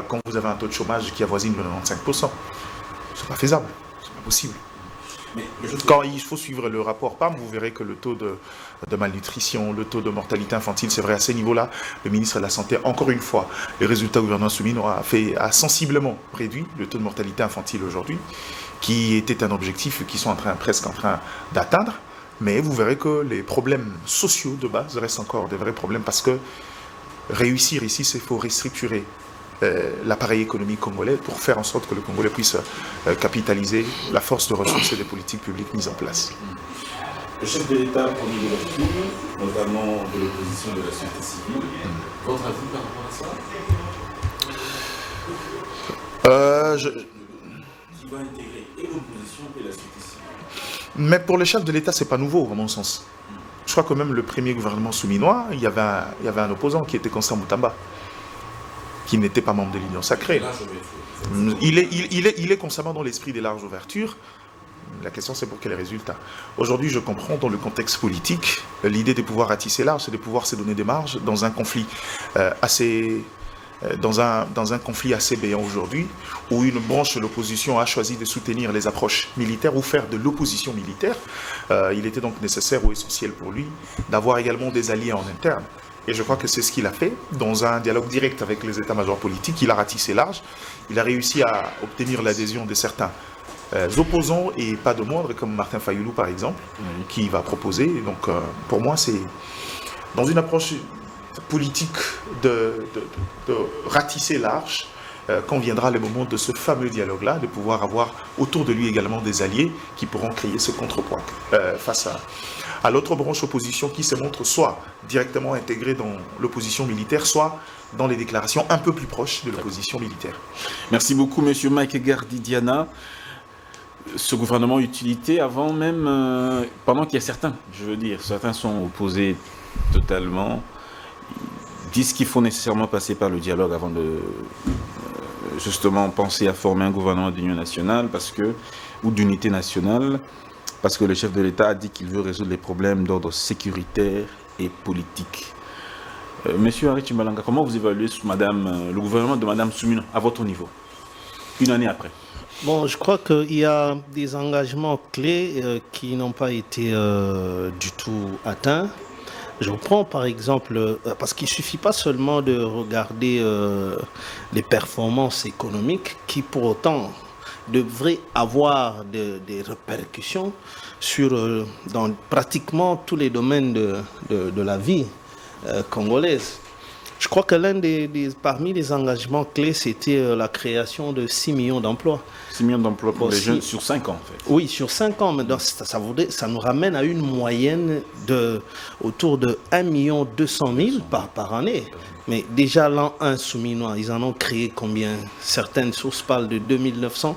quand vous avez un taux de chômage qui avoisine le 95%. C'est pas faisable, c'est pas possible. Quand il faut suivre le rapport PAM, vous verrez que le taux de malnutrition, le taux de mortalité infantile, c'est vrai, à ces niveaux-là, le ministre de la Santé, encore une fois, les résultats du gouvernement Soumino a sensiblement réduit le taux de mortalité infantile aujourd'hui, qui était un objectif qu'ils sont presque en train d'atteindre. Mais vous verrez que les problèmes sociaux de base restent encore des vrais problèmes, parce que réussir ici, c'est faut restructurer l'appareil économique congolais pour faire en sorte que le Congolais puisse capitaliser la force de ressources et des politiques publiques mises en place. Le chef de l'État a promis de l'ouverture, notamment de l'opposition de la société civile. Votre avis par rapport à ça Qui va intégrer et l'opposition et la société civile. Mais pour le chef de l'État, c'est pas nouveau, à mon sens. Je crois que même le premier gouvernement souminois, il y avait un opposant qui était Constant Moutamba, qui n'était pas membre de l'Union sacrée. Il est constamment dans l'esprit des larges ouvertures. La question, c'est pour quels résultats. Aujourd'hui, je comprends, dans le contexte politique, l'idée de pouvoir ratisser large, c'est de pouvoir se donner des marges dans un conflit dans un conflit assez béant aujourd'hui, où une branche de l'opposition a choisi de soutenir les approches militaires ou faire de l'opposition militaire. Il était donc nécessaire ou essentiel pour lui d'avoir également des alliés en interne. Et je crois que c'est ce qu'il a fait dans un dialogue direct avec les états-majors politiques. Il a ratissé large, il a réussi à obtenir l'adhésion de certains opposants, et pas de moindres, comme Martin Fayoulou par exemple, qui va proposer. Et donc pour moi, c'est dans une approche politique de ratisser large, quand viendra le moment de ce fameux dialogue-là, de pouvoir avoir autour de lui également des alliés qui pourront créer ce contrepoids face à l'autre branche opposition qui se montre soit directement intégrée dans l'opposition militaire, soit dans les déclarations un peu plus proches de l'opposition militaire. Merci beaucoup, M. Mike Gardidiana. Ce gouvernement utilité avant même, pendant qu'il y a certains sont opposés totalement, disent qu'il faut nécessairement passer par le dialogue avant de justement penser à former un gouvernement d'union nationale ou d'unité nationale, parce que le chef de l'État a dit qu'il veut résoudre les problèmes d'ordre sécuritaire et politique. Monsieur Henri Tshimbalanga, comment vous évaluez le gouvernement de Mme Soumino à votre niveau, une année après? Bon, je crois qu'il y a des engagements clés qui n'ont pas été du tout atteints. Je reprends par exemple, parce qu'il ne suffit pas seulement de regarder les performances économiques qui pour autant devraient avoir des répercussions dans pratiquement tous les domaines de la vie congolaise. Je crois que parmi les engagements clés, c'était la création de 6 millions d'emplois. 6 millions d'emplois pour les jeunes sur 5 ans, en fait. Oui, sur 5 ans. Mais ça nous ramène à une moyenne autour de 1 200 000 par année. Mais déjà l'an 1 souminois, ils en ont créé combien? Certaines sources parlent de 2900.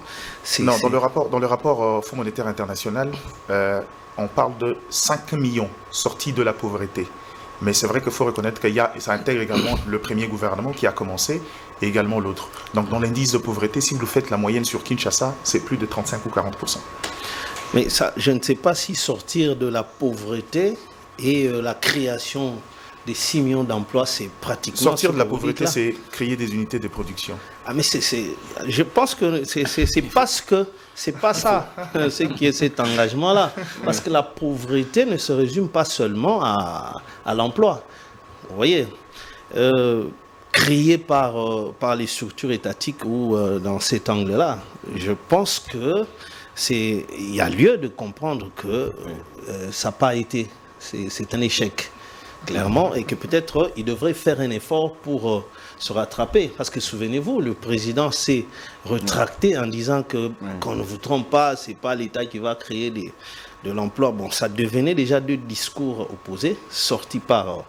Non, dans le rapport Fonds monétaire international, on parle de 5 millions sortis de la pauvreté. Mais c'est vrai qu'il faut reconnaître que ça intègre également le premier gouvernement qui a commencé et également l'autre. Donc dans l'indice de pauvreté, si vous faites la moyenne sur Kinshasa, c'est plus de 35 ou 40%. Mais ça, je ne sais pas si sortir de la pauvreté et la création des 6 millions d'emplois, c'est pratiquement... Sortir de la pauvreté, c'est créer des unités de production. Ah mais je pense que c'est pas ça ce qui est cet engagement-là. Parce que la pauvreté ne se résume pas seulement à l'emploi. Vous voyez, créé par les structures étatiques ou dans cet angle-là, je pense que il y a lieu de comprendre que ça n'a pas été, c'est un échec. Clairement, et que peut-être il devrait faire un effort pour se rattraper. Parce que souvenez-vous, le président s'est retracté en disant que qu'on ne vous trompe pas, ce n'est pas l'État qui va créer de l'emploi. Bon, ça devenait déjà deux discours opposés, sortis par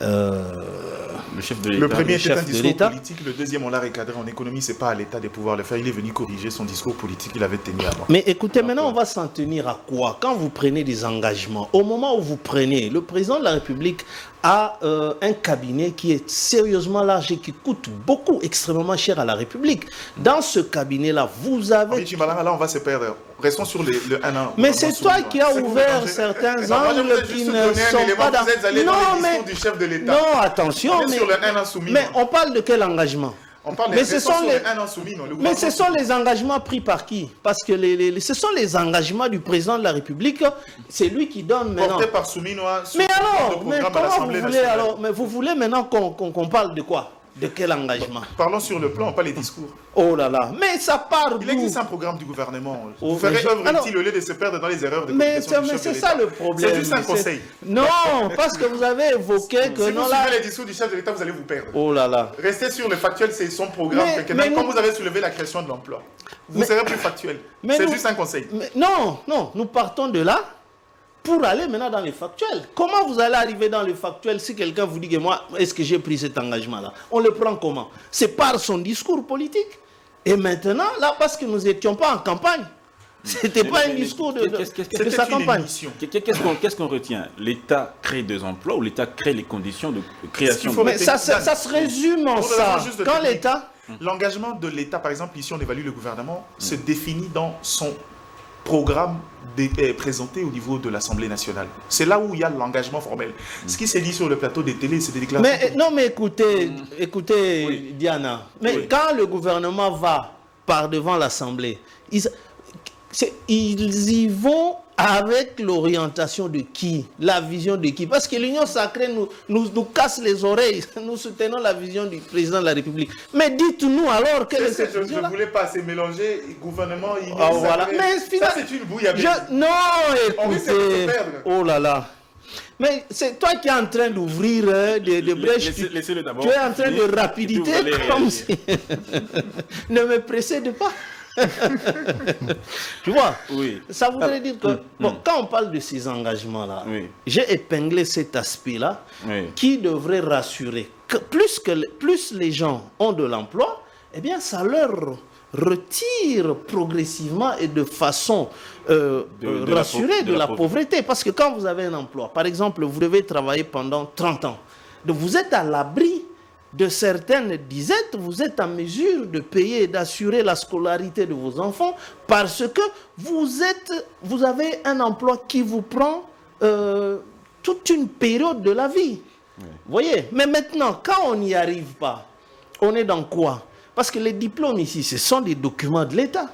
le chef de l'État. Le premier était un discours politique, le deuxième on l'a recadré en économie, c'est pas à l'État de pouvoir le faire. Il est venu corriger son discours politique qu'il avait tenu avant. Mais écoutez, maintenant on va s'en tenir à quoi? Quand vous prenez des engagements, au moment où vous prenez, le président de la République a un cabinet qui est sérieusement large et qui coûte beaucoup, extrêmement cher à la République. Dans ce cabinet-là, vous avez... Là, on va se perdre. Restons sur le 1 an. Mais c'est toi qui as ouvert certains angles qui ne sont pas dans... Vous êtes allé dans l'édition du chef de l'État. Non, attention, mais... sur le 1 an soumis. Mais on parle de quel engagement? On parle Mais ce sont les... un an soumis, non, le Mais ce gouvernement sont les engagements pris par qui? Parce que ce sont les engagements du président de la République. C'est lui qui donne maintenant. porté par Souminois sur Mais le alors, programme mais à comment vous l'Assemblée voulez nationale. alors? Mais vous voulez maintenant qu'on parle de quoi? De quel engagement? Parlons sur le plan, pas les discours. Oh là là, mais ça part Il d'où? existe un programme du gouvernement. Oh, Vous ferez œuvre alors, utile au lieu de se perdre dans les erreurs de mais communication du chef c'est de ça l'État. le problème. C'est juste un conseil. Non, parce que vous avez évoqué que Si non vous là. suivez les discours du chef de l'État, vous allez vous perdre. Oh là là. Restez sur le factuel, c'est son programme. Mais Comme nous- vous avez soulevé la création de l'emploi, vous serez plus factuel. mais C'est nous- juste un conseil. Mais non, non, nous partons de là pour aller maintenant dans les factuels. Comment vous allez arriver dans les factuels si quelqu'un vous dit que moi, est-ce que j'ai pris cet engagement-là? On le prend comment? C'est par son discours politique. Et maintenant, là, parce que nous n'étions pas en campagne, c'était pas un discours de C'était sa une campagne. émission. Qu'est-ce qu'on retient? L'État crée des emplois ou l'État crée les conditions de création faut- Mais ça se résume en Pour des ça. raisons juste de Quand technique. l'État... L'engagement de l'État, par exemple, ici on évalue le gouvernement, se définit dans son programme présenté au niveau de l'Assemblée nationale. C'est là où il y a l'engagement formel. Ce qui s'est dit sur le plateau des télés, c'est des déclarations. Mais non, mais écoutez, Diana, mais quand le gouvernement va par devant l'Assemblée, ils y vont avec l'orientation de qui? La vision de qui? Parce que l'Union sacrée nous casse les oreilles. Nous soutenons la vision du président de la République. Mais dites-nous alors quelle est cette Je vision-là? ne voulais pas se mélanger, gouvernement, union Ah, voilà. sacrée. Mais Ça, c'est une bouillabaisse. Non, On risque de se écoutez. perdre. Oh là là. Mais c'est toi qui es en train d'ouvrir des brèches. Laissez-le d'abord. Tu es en train de rapidité Et puis vous allez comme réagir. si... Ne me précède pas. Tu vois? Oui. Ça voudrait dire que, bon, quand on parle de ces engagements-là, Oui. j'ai épinglé cet aspect-là Oui. qui devrait rassurer. Que plus les gens ont de l'emploi, eh bien, ça leur retire progressivement et de façon rassurée de la pauvreté. Parce que quand vous avez un emploi, par exemple, vous devez travailler pendant 30 ans, donc vous êtes à l'abri de certaines disettes, vous êtes en mesure de payer et d'assurer la scolarité de vos enfants parce que vous avez un emploi qui vous prend toute une période de la vie. Vous voyez? Mais maintenant, quand on n'y arrive pas, on est dans quoi? Parce que les diplômes ici, ce sont des documents de l'État.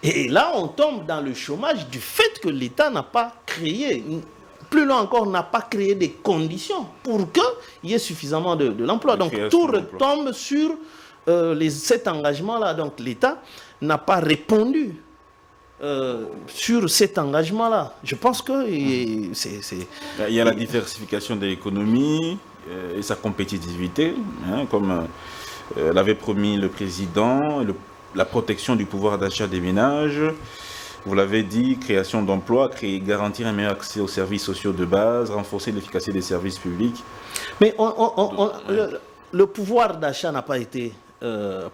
Et là, on tombe dans le chômage du fait que l'État n'a pas créé, plus loin encore, n'a pas créé des conditions pour qu'il y ait suffisamment de l'emploi. Donc tout retombe sur cet engagement-là. Donc l'État n'a pas répondu sur cet engagement-là. Je pense que c'est... Il y a la diversification de l'économie et sa compétitivité, hein, comme l'avait promis le président, la protection du pouvoir d'achat des ménages. Vous l'avez dit, création d'emplois, garantir un meilleur accès aux services sociaux de base, renforcer l'efficacité des services publics. Mais le pouvoir d'achat n'a pas été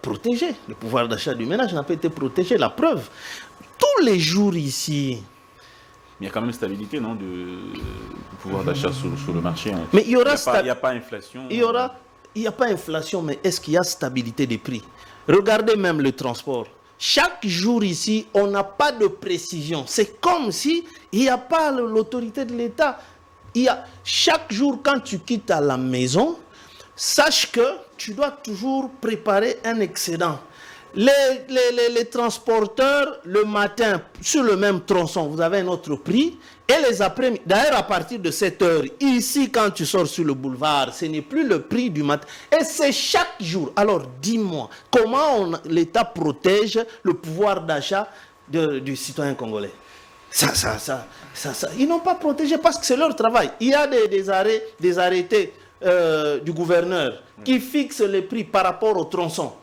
protégé. Le pouvoir d'achat du ménage n'a pas été protégé. La preuve, tous les jours ici... Il y a quand même stabilité, non, du pouvoir d'achat sur le marché. Hein. Mais il n'y a pas inflation. Il n'y a pas inflation, mais est-ce qu'il y a stabilité des prix? Regardez même le transport. Chaque jour ici, on n'a pas de précision. C'est comme si il n'y a pas l'autorité de l'État. Chaque jour, quand tu quittes à la maison, sache que tu dois toujours préparer un excédent. Les transporteurs, le matin, sur le même tronçon, vous avez un autre prix. Et les après-midi, d'ailleurs, à partir de 7 heures, ici, quand tu sors sur le boulevard, ce n'est plus le prix du matin. Et c'est chaque jour. Alors, dis-moi, comment l'État protège le pouvoir d'achat du citoyen congolais? Ils n'ont pas protégé parce que c'est leur travail. Il y a des arrêtés du gouverneur qui fixent les prix par rapport au tronçon.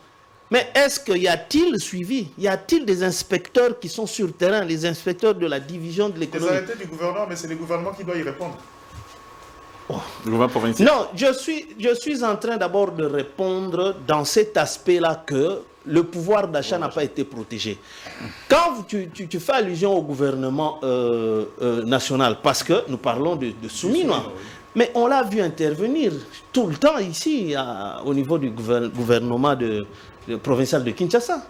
Mais est-ce qu'il y a-t-il suivi? Y a-t-il des inspecteurs qui sont sur terrain, les inspecteurs de la division de l'économie? Les arrêtés du gouvernement, mais c'est le gouvernement qui doit y répondre. Oh. Le gouvernement provincial. Non, je suis en train d'abord de répondre dans cet aspect-là que le pouvoir d'achat n'a pas été protégé. Quand tu fais allusion au gouvernement national, parce que nous parlons de Souminois, mais on l'a vu intervenir tout le temps ici, au niveau du gouvernement provincial de Kinshasa.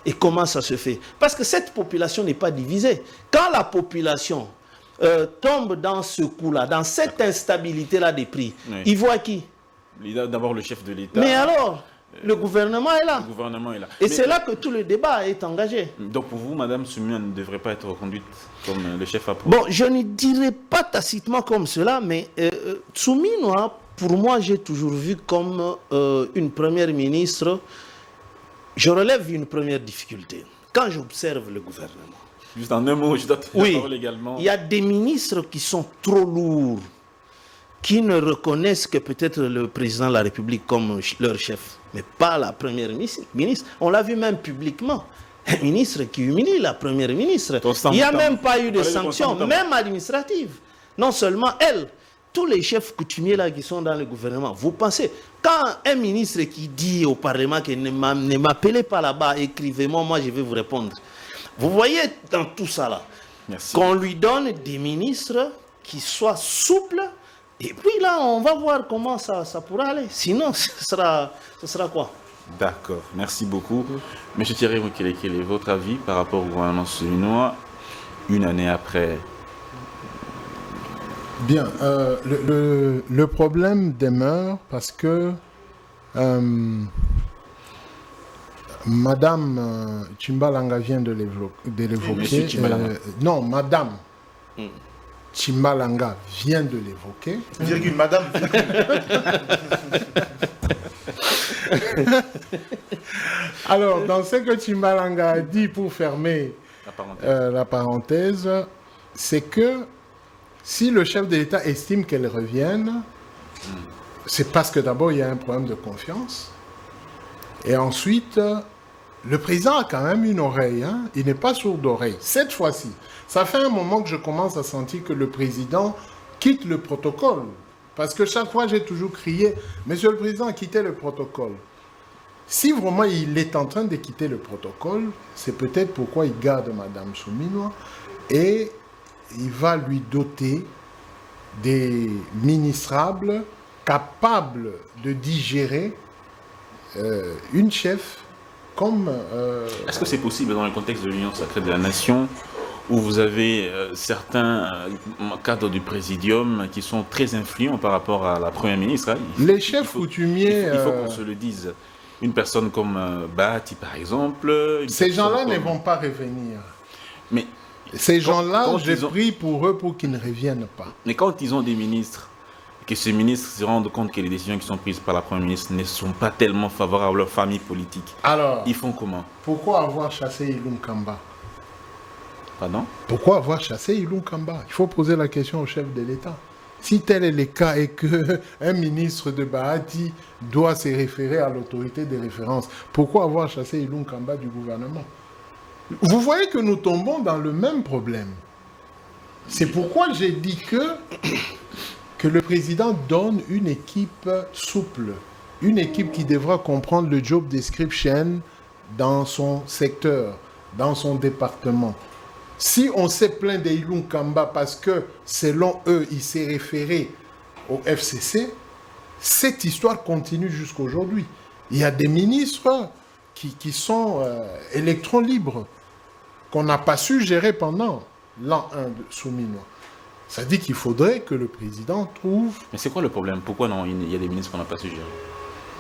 Et comment ça se fait? Parce que cette population n'est pas divisée. Quand la population tombe dans ce coup-là, dans cette instabilité-là des prix, oui. il voit qui? D'abord le chef de l'État. Mais alors, Le gouvernement est là. Le gouvernement est là. Et c'est là que tout le débat est engagé. Donc pour vous, Madame Soumia ne devrait pas être reconduite comme le chef approuvé? Bon, je ne dirais pas tacitement comme cela, mais Souminoa, pour moi, j'ai toujours vu comme une première ministre. Je relève une première difficulté. Quand j'observe le gouvernement. Juste en un mot, je dois te la parole également. Il y a des ministres qui sont trop lourds, qui ne reconnaissent que peut-être le président de la République comme leur chef, mais pas la première ministre. On l'a vu même publiquement. Un ministre qui humilie la première ministre. Il n'y a même pas eu de sanctions, même administratives. Non seulement elle, tous les chefs coutumiers là qui sont dans le gouvernement. Vous pensez, quand un ministre qui dit au Parlement que ne m'appelez pas là-bas, écrivez-moi, moi je vais vous répondre. Vous voyez dans tout ça là, qu'on lui donne des ministres qui soient souples. Et puis là, on va voir comment ça pourra aller. Sinon, ce sera quoi? D'accord, merci beaucoup. Monsieur Thierry Mukele, quel est votre avis par rapport au gouvernement souminois une année après? Bien, le problème demeure parce que Madame Tchimbalanga vient de l'évoquer. Non, Madame Tchimbalanga vient de l'évoquer. Virgule, Madame. Alors, dans ce que Tchimbalanga a dit pour fermer la parenthèse, c'est que si le chef de l'État estime qu'elle revienne, c'est parce que d'abord il y a un problème de confiance. Et ensuite, le président a quand même une oreille, hein? Il n'est pas sourd d'oreille. Cette fois-ci, ça fait un moment que je commence à sentir que le président quitte le protocole. Parce que chaque fois, j'ai toujours crié, Monsieur le Président, quittez le protocole. Si vraiment il est en train de quitter le protocole, c'est peut-être pourquoi il garde Madame Souminoa et il va lui doter des ministrables capables de digérer une chef comme... Est-ce que c'est possible dans le contexte de l'Union sacrée de la Nation où vous avez certains cadres du Présidium qui sont très influents par rapport à la Première ministre? Hein? Les chefs coutumiers... Il faut qu'on se le dise. Une personne comme Bahati, par exemple... Ces gens-là ne vont pas revenir. Mais ces gens-là, j'ai pris pour eux pour qu'ils ne reviennent pas. Mais quand ils ont des ministres, que ces ministres se rendent compte que les décisions qui sont prises par la Première ministre ne sont pas tellement favorables à leur famille politique, alors, ils font comment? Pourquoi avoir chassé Ilum Kamba? Pardon? Pourquoi avoir chassé Ilum Kamba? Il faut poser la question au chef de l'État. Si tel est le cas et qu'un ministre de Bahati doit se référer à l'autorité de référence, pourquoi avoir chassé Ilum Kamba du gouvernement? Vous voyez que nous tombons dans le même problème. C'est pourquoi j'ai dit que le président donne une équipe souple, une équipe qui devra comprendre le job description dans son secteur, dans son département. Si on s'est plaint d'Ilum Kamba parce que, selon eux, il s'est référé au FCC, cette histoire continue jusqu'à aujourd'hui. Il y a des ministres qui sont électrons libres, qu'on n'a pas su gérer pendant l'an 1 de Souminoa. Ça dit qu'il faudrait que le président trouve... Mais c'est quoi le problème? Pourquoi non, il y a des ministres qu'on n'a pas su gérer?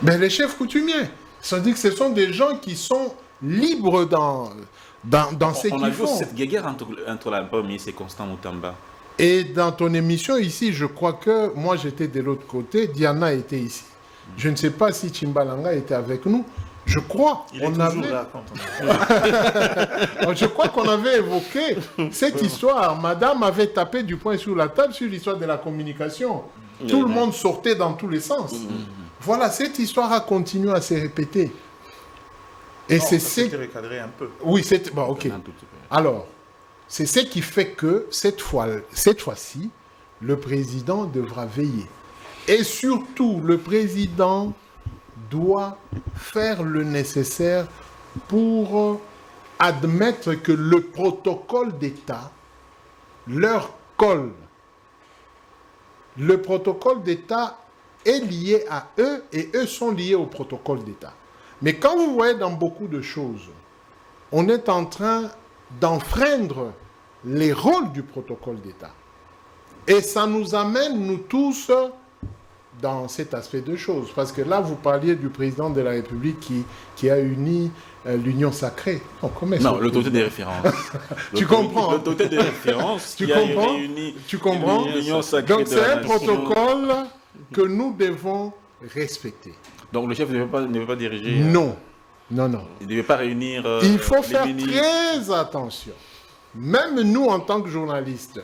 Ben, les chefs coutumiers. Ça dit que ce sont des gens qui sont libres dans ce qu'ils font. On a vu cette guerre entre la Première ministre et Constant Moutamba. Et dans ton émission ici, je crois que moi j'étais de l'autre côté, Diana était ici. Je ne sais pas si Tchimbalanga était avec nous. Je crois qu'on avait... Je crois qu'on avait évoqué cette histoire. Madame avait tapé du poing sur la table sur l'histoire de la communication. Tout le monde sortait dans tous les sens. Voilà, cette histoire a continué à se répéter. Et c'était recadré un peu. Oui, c'était... Bon, ok. Alors, c'est ce qui fait que cette fois-ci, le président devra veiller. Et surtout, le président doit faire le nécessaire pour admettre que le protocole d'État leur colle. Le protocole d'État est lié à eux et eux sont liés au protocole d'État. Mais quand vous voyez dans beaucoup de choses, on est en train d'enfreindre les rôles du protocole d'État. Et ça nous amène, nous tous, dans cet aspect de choses. Parce que là, vous parliez du président de la République qui a uni l'Union sacrée. Non, l'autorité des références. Tu comprends? L'autorité des références Tu qui a comprends? réuni Tu comprends? l'Union sacrée. Donc de c'est la un nation. protocole que nous devons respecter. Donc le chef ne veut pas diriger. Non, non, non. Il ne devait pas réunir. Il faut les faire ministres. très attention. Même nous, en tant que journalistes,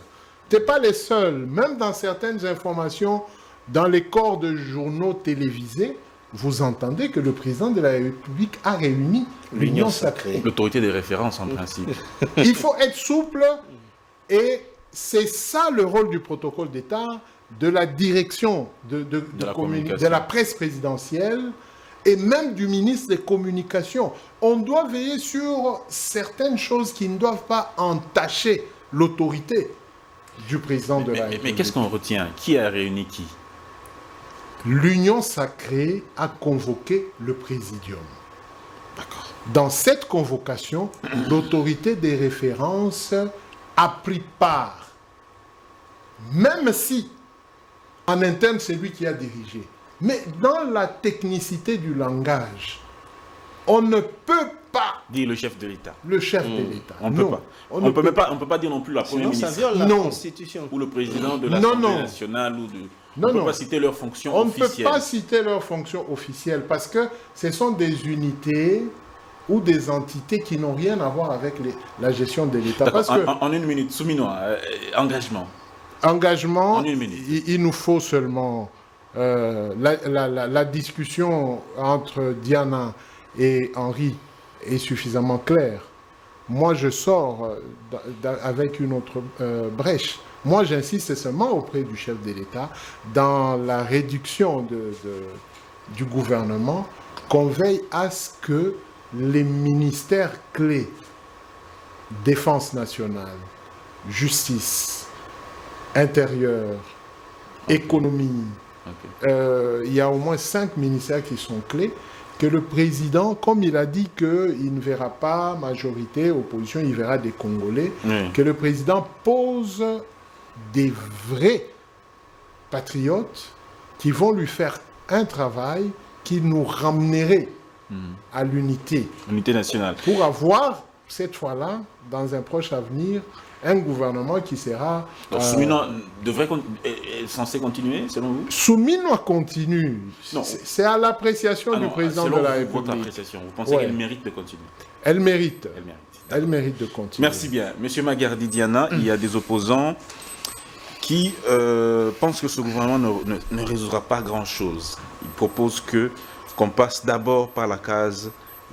tu n'es pas les seuls. Même dans certaines informations, dans les corps de journaux télévisés, vous entendez que le président de la République a réuni l'Union sacrée. L'autorité des références, en principe. Il faut être souple et c'est ça le rôle du protocole d'État, de la direction de la presse présidentielle et même du ministre des Communications. On doit veiller sur certaines choses qui ne doivent pas entacher l'autorité du président de la République. Mais qu'est-ce qu'on retient? Qui a réuni qui? L'Union sacrée a convoqué le Présidium. D'accord. Dans cette convocation, l'autorité des références a pris part. Même si, en interne, c'est lui qui a dirigé. Mais dans la technicité du langage, on ne peut pas... Dit le chef de l'État. Le chef de l'État. On ne peut pas. On ne peut pas dire non plus la Première Sinon, ça ministre. viole la Non. Constitution. Ou le président de Non, l'Assemblée non. nationale. Non, on ne peut non. pas citer leurs fonctions On ne officielles. peut pas citer leurs fonctions officielles parce que ce sont des unités ou des entités qui n'ont rien à voir avec la gestion de l'État. D'accord. Parce que En une minute, Souminois, engagement. engagement, En une minute. il nous faut seulement la discussion entre Diana et Henri est suffisamment claire. Moi, je sors avec une autre brèche. Moi, j'insiste seulement auprès du chef de l'État dans la réduction du gouvernement, qu'on veille à ce que les ministères clés, défense nationale, justice, intérieur, économie, il y a au moins 5 ministères qui sont clés, que le président, comme il a dit qu'il ne verra pas majorité, opposition, il verra des Congolais, que le président pose des vrais patriotes qui vont lui faire un travail qui nous ramènerait à l'unité. Unité nationale. Pour avoir, cette fois-là, dans un proche avenir, un gouvernement qui sera... Souminois est censé continuer, selon vous? Souminois continue. Non. C'est à l'appréciation du président de la République. Votre appréciation, vous pensez qu'elle mérite de continuer? Elle mérite. Elle mérite. Elle mérite de continuer. Merci bien. Monsieur Magardi Diana, il y a des opposants qui pensent que ce gouvernement ne résoudra pas grand-chose. Ils proposent qu'on passe d'abord par la case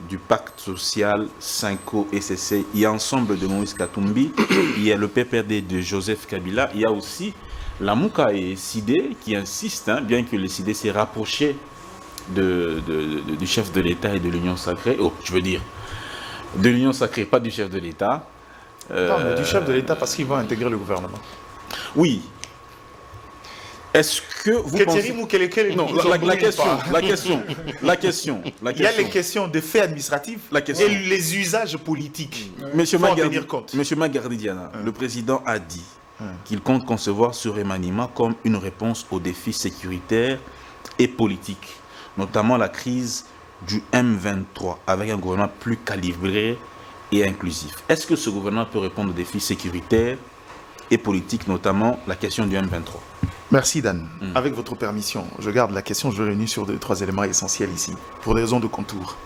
du pacte social, Cinco SSC. Il y a Ensemble de Moïse Katumbi, il y a le PPRD de Joseph Kabila, il y a aussi la Mouka et Sidé qui insistent, bien que le Sidé s'est rapproché du chef de l'État et de l'Union sacrée. Oh, je veux dire, de l'Union sacrée, pas du chef de l'État. Non, mais du chef de l'État parce qu'il va intégrer le gouvernement. Oui. Est-ce que vous pensez... Non, la question. Il y a les questions de faits administratifs et les usages politiques. Monsieur faut en tenir compte. Magardi Diana, le président a dit qu'il compte concevoir ce remaniement comme une réponse aux défis sécuritaires et politiques, notamment la crise du M23, avec un gouvernement plus calibré et inclusif. Est-ce que ce gouvernement peut répondre aux défis sécuritaires et politiques, notamment la question du M23? Merci Dan. Avec votre permission, je garde la question, je vais revenir sur 2-3 éléments essentiels ici, pour des raisons de contour.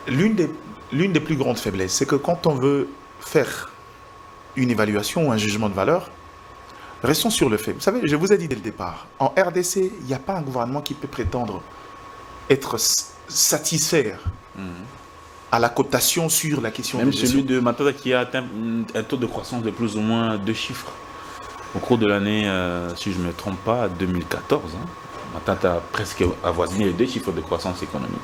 L'une des plus grandes faiblesses, c'est que quand on veut faire une évaluation ou un jugement de valeur, restons sur le fait. Vous savez, je vous ai dit dès le départ, en RDC, il n'y a pas un gouvernement qui peut prétendre être satisfaire à la cotation sur la question Même de celui de Matata qui a atteint un taux de croissance de plus ou moins 2 chiffres. Au cours de l'année, si je ne me trompe pas, 2014, Matata a presque avoisiné les 2 chiffres de croissance économique.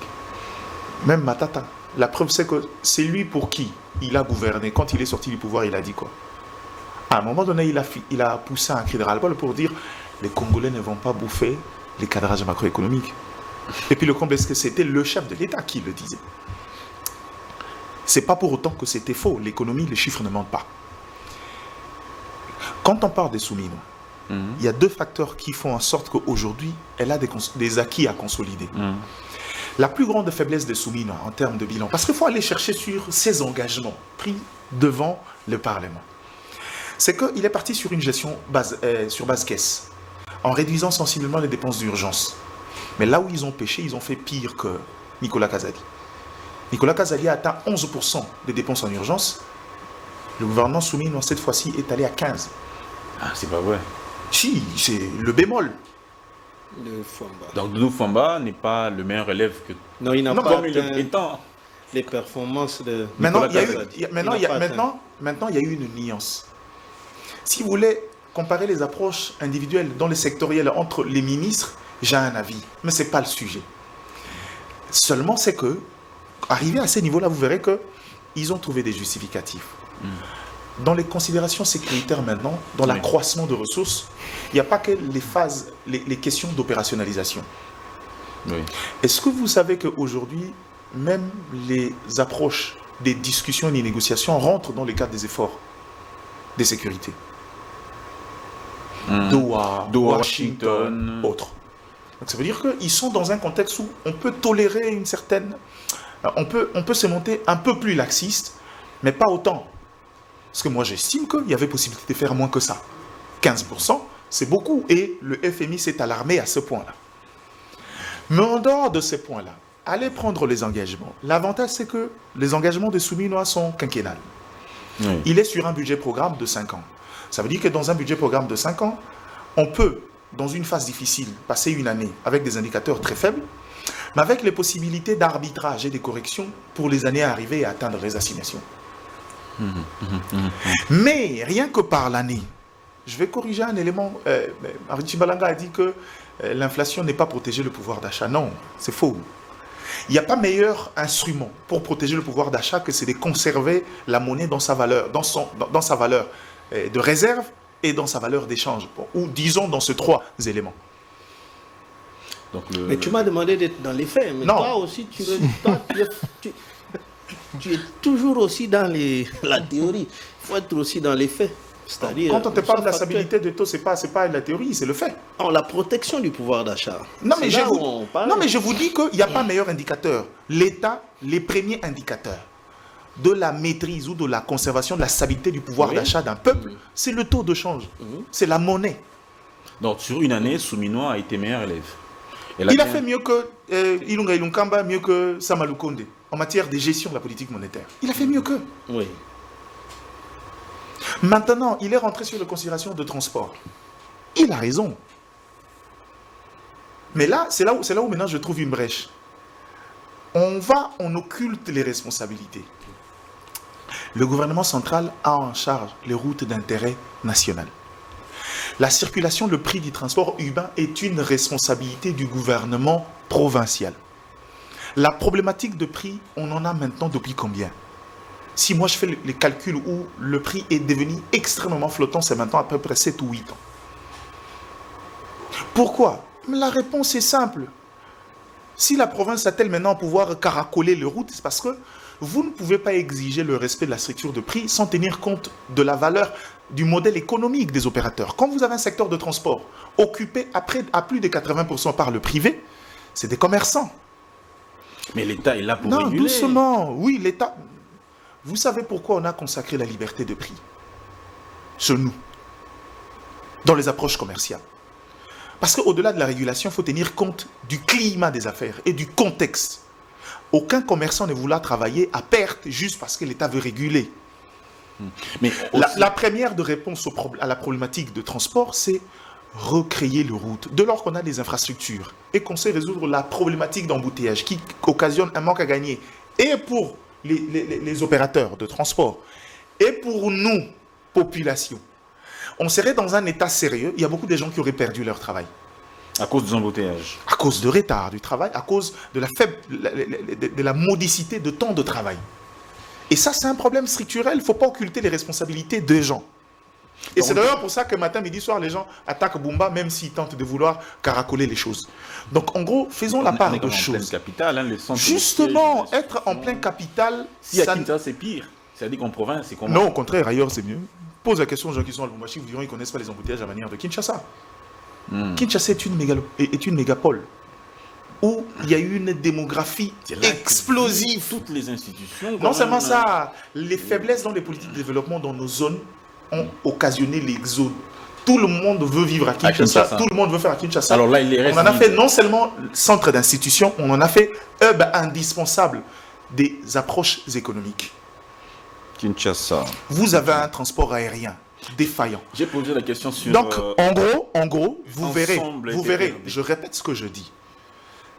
Même Matata. La preuve, c'est que c'est lui pour qui il a gouverné. Quand il est sorti du pouvoir, il a dit quoi? À un moment donné, il a poussé un cri de ras-le-bol pour dire les Congolais ne vont pas bouffer les cadrages macroéconomiques. Et puis le comble, est-ce que c'était le chef de l'État qui le disait? C'est pas pour autant que c'était faux. L'économie, les chiffres ne mentent pas. Quand on parle des Souminois, il y a deux facteurs qui font en sorte qu'aujourd'hui, elle a des acquis à consolider. La plus grande faiblesse de Souminoa en termes de bilan, parce qu'il faut aller chercher sur ses engagements pris devant le Parlement, c'est qu'il est parti sur une gestion sur base caisse, en réduisant sensiblement les dépenses d'urgence. Mais là où ils ont péché, ils ont fait pire que Nicolas Kazadi. Nicolas Kazadi a atteint 11% des dépenses en urgence. Le gouvernement Souminoa, cette fois-ci, est allé à 15%. Ah, c'est pas vrai. Si, c'est le bémol. Le Fwamba. Donc Doudou Fwamba n'est pas le meilleur élève que... Non, il n'a Non, pas comme il le atteint prétend. les performances de Maintenant, Nicolas il y a eu, Kazadi. maintenant, Il il y n'a a, pas atteint. maintenant, il y a eu une nuance. Si vous voulez comparer les approches individuelles dans les sectoriels entre les ministres, j'ai un avis. Mais ce n'est pas le sujet. Seulement, c'est que, arrivé à ces niveaux-là, vous verrez qu'ils ont trouvé des justificatifs. Dans les considérations sécuritaires maintenant, dans l'accroissement de ressources, il n'y a pas que les phases, les questions d'opérationnalisation. Oui. Est-ce que vous savez qu'aujourd'hui, même les approches des discussions et des négociations rentrent dans le cadre des efforts des sécurités Doha, Washington, autres. Donc ça veut dire qu'ils sont dans un contexte où on peut tolérer une certaine... On peut se monter un peu plus laxiste, mais pas autant. Parce que moi j'estime qu'il y avait possibilité de faire moins que ça. 15%, c'est beaucoup. Et le FMI s'est alarmé à ce point-là. Mais en dehors de ces points-là, allez prendre les engagements. L'avantage, c'est que les engagements de Souminoa sont quinquennales. Oui. Il est sur un budget programme de 5 ans. Ça veut dire que dans un budget programme de 5 ans, on peut, dans une phase difficile, passer une année avec des indicateurs très faibles, mais avec les possibilités d'arbitrage et de corrections pour les années à arriver et atteindre les assignations. Mais rien que par l'année, je vais corriger un élément. Arichi Balanga a dit que l'inflation n'est pas protéger le pouvoir d'achat. Non, c'est faux. Il n'y a pas meilleur instrument pour protéger le pouvoir d'achat que c'est de conserver la monnaie dans sa valeur, dans sa valeur de réserve et dans sa valeur d'échange. Ou disons dans ces trois éléments. Donc Mais tu m'as demandé d'être dans les faits. Mais Non. toi aussi, tu es toujours aussi dans la théorie. Il faut être aussi dans les faits. C'est-à-dire, Quand on te parle de la soit stabilité de taux, ce n'est pas la théorie, c'est le fait. factuel. La protection du pouvoir d'achat. Non mais, C'est là où on parle. non, mais je vous dis qu'il n'y a pas meilleur indicateur. L'État, les premiers indicateurs de la maîtrise ou de la conservation de la stabilité du pouvoir Oui. d'achat d'un peuple, c'est le taux de change. C'est la monnaie. Donc sur une année, Souminoa a été meilleur élève. Il a fait mieux que Ilunga Ilunkamba, mieux que Samalou Konde en matière de gestion de la politique monétaire. Il a fait mieux qu'eux. Oui. Maintenant, il est rentré sur les considérations de transport. Il a raison. Mais là, c'est là où maintenant je trouve une brèche. On occulte les responsabilités. Le gouvernement central a en charge les routes d'intérêt national. La circulation, le prix du transport urbain est une responsabilité du gouvernement provincial. La problématique de prix, on en a maintenant depuis combien? Si moi je fais les calculs où le prix est devenu extrêmement flottant, c'est maintenant à peu près 7 ou 8 ans. Pourquoi? La réponse est simple. Si la province a-t-elle maintenant pouvoir caracoler les routes, c'est parce que vous ne pouvez pas exiger le respect de la structure de prix sans tenir compte de la valeur du modèle économique des opérateurs. Quand vous avez un secteur de transport occupé à plus de 80% par le privé, c'est des commerçants. Mais l'État est là pour Non, réguler. doucement. Oui, l'État... Vous savez pourquoi on a consacré la liberté de prix chez nous, dans les approches commerciales? Parce qu'au-delà de la régulation, il faut tenir compte du climat des affaires et du contexte. Aucun commerçant ne voulait travailler à perte juste parce que l'État veut réguler. Mais La première de réponse à la problématique de transport, c'est recréer les routes. Dès lors qu'on a des infrastructures et qu'on sait résoudre la problématique d'embouteillage qui occasionne un manque à gagner, et pour les opérateurs de transport, et pour nous, population, on serait dans un état sérieux. Il y a beaucoup de gens qui auraient perdu leur travail. à cause des embouteillages. À cause de retard du travail, à cause de la modicité de temps de travail. Et ça, c'est un problème structurel. Il ne faut pas occulter les responsabilités des gens. Et c'est d'ailleurs pour ça que matin, midi, soir, les gens attaquent Bumba, même s'ils tentent de vouloir caracoler les choses. Donc, en gros, faisons la part de choses. Capitale, hein, les centres Justement, être en plein capital... Si à Kinshasa, c'est pire. C'est-à-dire qu'en province, c'est comment? Non, au contraire, ailleurs, c'est mieux. pose la question aux gens qui sont à Lubumbashi, vous diront qu'ils ne connaissent pas les embouteillages à la manière de Kinshasa. Kinshasa est une mégapole où il y a eu une démographie explosive. Toutes les institutions. Non seulement ça, les faiblesses dans les politiques de développement dans nos zones ont occasionné l'exode. Tout le monde veut vivre à Kinshasa, tout le monde veut faire à Kinshasa. Alors là, on en a fait non seulement centre d'institution, on en a fait hub indispensable des approches économiques. Kinshasa. Vous avez un transport aérien défaillant. J'ai posé la question sur... Donc, en gros, vous verrez, je répète ce que je dis.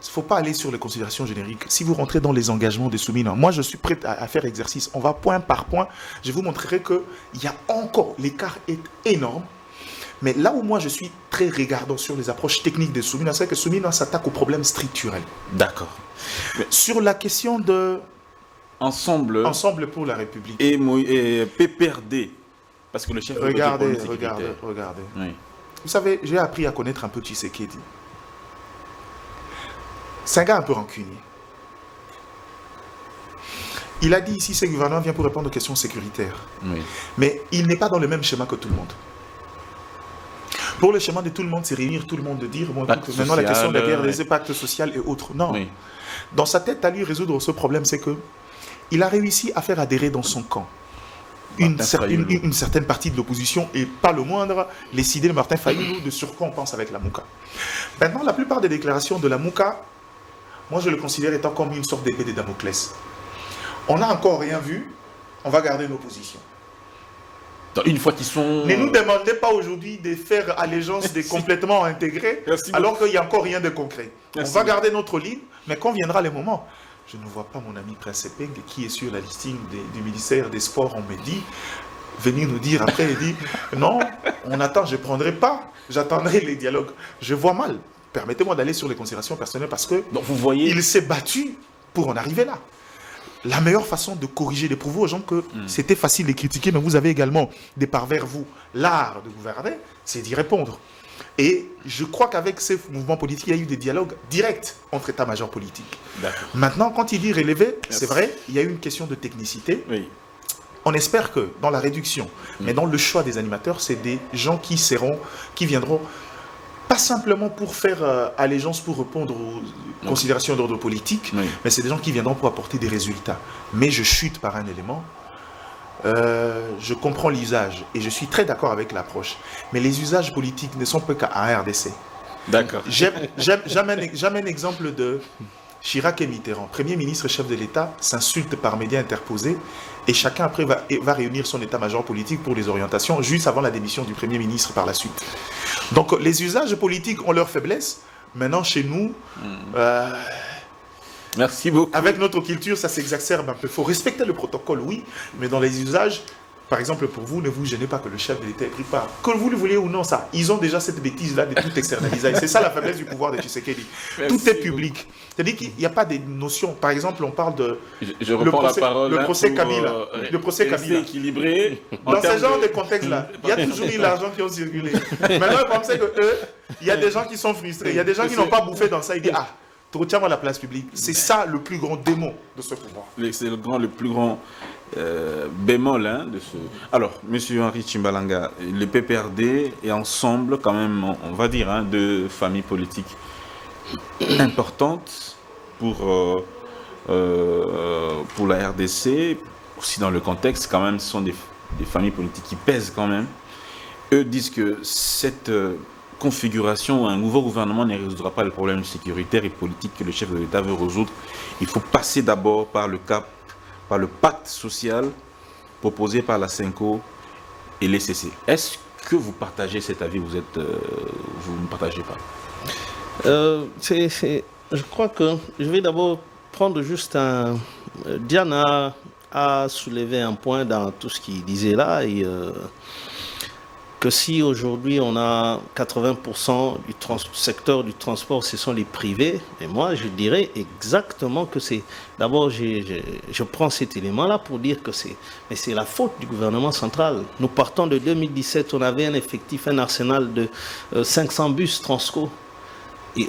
Il ne faut pas aller sur les considérations génériques. Si vous rentrez dans les engagements des Soumina, moi je suis prêt à faire exercice. On va point par point. Je vous montrerai qu'il y a encore, l'écart est énorme. Mais là où moi je suis très regardant sur les approches techniques des Soumina, c'est que Soumina s'attaque aux problèmes structurels. D'accord. Sur la question de... Ensemble pour la République. Et PPRD. Parce que le chef regardez. Oui. Vous savez, j'ai appris à connaître un peu Tshisekedi. C'est un gars un peu rancunier. Il a dit ici, ce gouvernement vient pour répondre aux questions sécuritaires. Oui. Mais il n'est pas dans le même schéma que tout le monde. Pour le schéma de tout le monde, c'est réunir tout le monde, de dire, bon, écoute, maintenant la question de la guerre, des pactes sociaux et autres. Non. Oui. Dans sa tête, à lui résoudre ce problème, c'est que il a réussi à faire adhérer dans son camp une certaine partie de l'opposition, et pas le moindre, les idées de Martin Fayulu, de sur quoi on pense avec la Mouka. Maintenant, la plupart des déclarations de la Mouka, moi je le considère étant comme une sorte d'épée de Damoclès. On n'a encore rien vu, on va garder nos positions. Une fois qu'ils sont... Ne nous demandez pas aujourd'hui de faire allégeance des complètement intégrés, alors qu'il n'y a encore rien de concret. Merci. On va garder notre ligne, mais quand viendra le moment, je ne vois pas mon ami Prince Peng, qui est sur la listing du ministère des Sports, on me dit, venir nous dire après, il dit, non, on attend, je ne prendrai pas, j'attendrai les dialogues. Je vois mal. Permettez-moi d'aller sur les considérations personnelles parce que donc vous voyez... il s'est battu pour en arriver là. La meilleure façon de corriger, de prouver aux gens que c'était facile de critiquer, mais vous avez également des par vers vous l'art de gouverner, c'est d'y répondre. Et je crois qu'avec ces mouvements politiques, il y a eu des dialogues directs entre états-majors politiques. Maintenant, quand il dit relever, c'est vrai, il y a eu une question de technicité. Oui. On espère que dans la réduction, mais dans le choix des animateurs, c'est des gens qui viendront pas simplement pour faire allégeance, pour répondre aux considérations d'ordre politique, mais c'est des gens qui viendront pour apporter des résultats. Mais je chute par un élément. Je comprends l'usage et je suis très d'accord avec l'approche. Mais les usages politiques ne sont pas qu'à RDC. D'accord. J'amène l'exemple de Chirac et Mitterrand. Premier ministre et chef de l'État s'insultent par médias interposés et chacun après va réunir son état-major politique pour les orientations juste avant la démission du Premier ministre par la suite. Donc les usages politiques ont leur faiblesse. Maintenant chez nous... Merci beaucoup. Avec notre culture, ça s'exacerbe un peu. Il faut respecter le protocole, oui, mais dans les usages, par exemple, pour vous, ne vous gênez pas que le chef de l'État ait pris part. Que vous le vouliez ou non, ça, ils ont déjà cette bêtise-là de tout externaliser. C'est ça la faiblesse du pouvoir de Tshisekedi. Tout est public. C'est-à-dire qu'il n'y a pas des notions. Par exemple, on parle de... Je reprends la parole. Le procès Kabila. Le procès Kabila. équilibré. Dans ce genre de contexte-là, il y a toujours eu l'argent qui a circulé. Maintenant, le problème, c'est qu'il y a des gens qui sont frustrés. Il y a des gens qui n'ont pas bouffé dans ça. Ils disent, ah, retiens-moi la place publique. C'est ça le plus grand démon de ce pouvoir. C'est le plus grand bémol de ce... Alors, monsieur Henri Tshimbalanga, le PPRD est ensemble quand même, on va dire, de familles politiques importantes pour la RDC. Aussi dans le contexte, quand même, ce sont des familles politiques qui pèsent quand même. Eux disent que cette... configuration, un nouveau gouvernement ne résoudra pas les problèmes sécuritaires et politiques que le chef de l'État veut résoudre. Il faut passer d'abord par le pacte social proposé par la CENCO et l'ECC. Est-ce que vous partagez cet avis? Vous ne partagez pas? Je crois que je vais d'abord prendre juste un... Diana a soulevé un point dans tout ce qu'il disait là et... que si aujourd'hui on a 80% du secteur du transport, ce sont les privés, et moi je dirais exactement que c'est... D'abord, je prends cet élément-là pour dire que c'est la faute du gouvernement central. Nous partons de 2017, on avait un effectif, un arsenal de 500 bus Transco.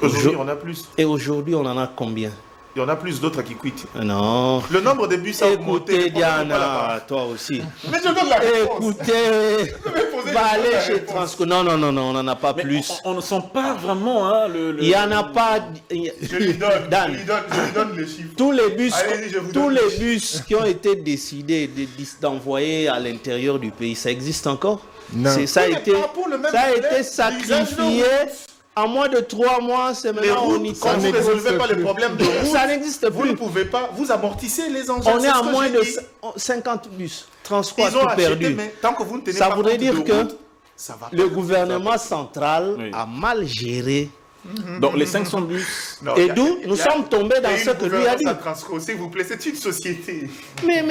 Aujourd'hui, on a plus. Et aujourd'hui, on en a combien? Il y en a plus d'autres qui quittent. Non. Le nombre de bus a augmenté. Écoutez, Diana, toi aussi. Mais je donne la réponse. Écoutez, poser va aller la chez réponse. Transco. Non, on n'en a pas Mais plus. on ne sent pas vraiment hein, le... Il n'y en a pas. Je lui donne, Dan, je lui donne les chiffres. tous les bus, Allez-y, je vous tous donne les les bus qui ont été décidés d'envoyer à l'intérieur du pays, ça existe encore? Non. Ça a Oui, mais été, pas pour le même ça a problème été d'usage sacrifié de en moins de 3 mois. C'est Les maintenant on y routes, quand vous ne n'existe résolvez pas les plus. problèmes de route, Ça n'existe vous ne plus. pouvez pas, vous amortissez les engins. On est c'est à ce que moins j'ai de dit. 50 bus. Transport Ils ont tout acheté, perdu. mais tant que vous ne tenez Ça pas voudrait compte dire de que route, ça va le pas. gouvernement central Oui. a mal géré. Donc les 500 bus... Non, Et il y a- d'où il y nous a- sommes tombés dans il y a ce une que lui a dit. gouvernance à Transco, s'il vous plaît, c'est une société. Mais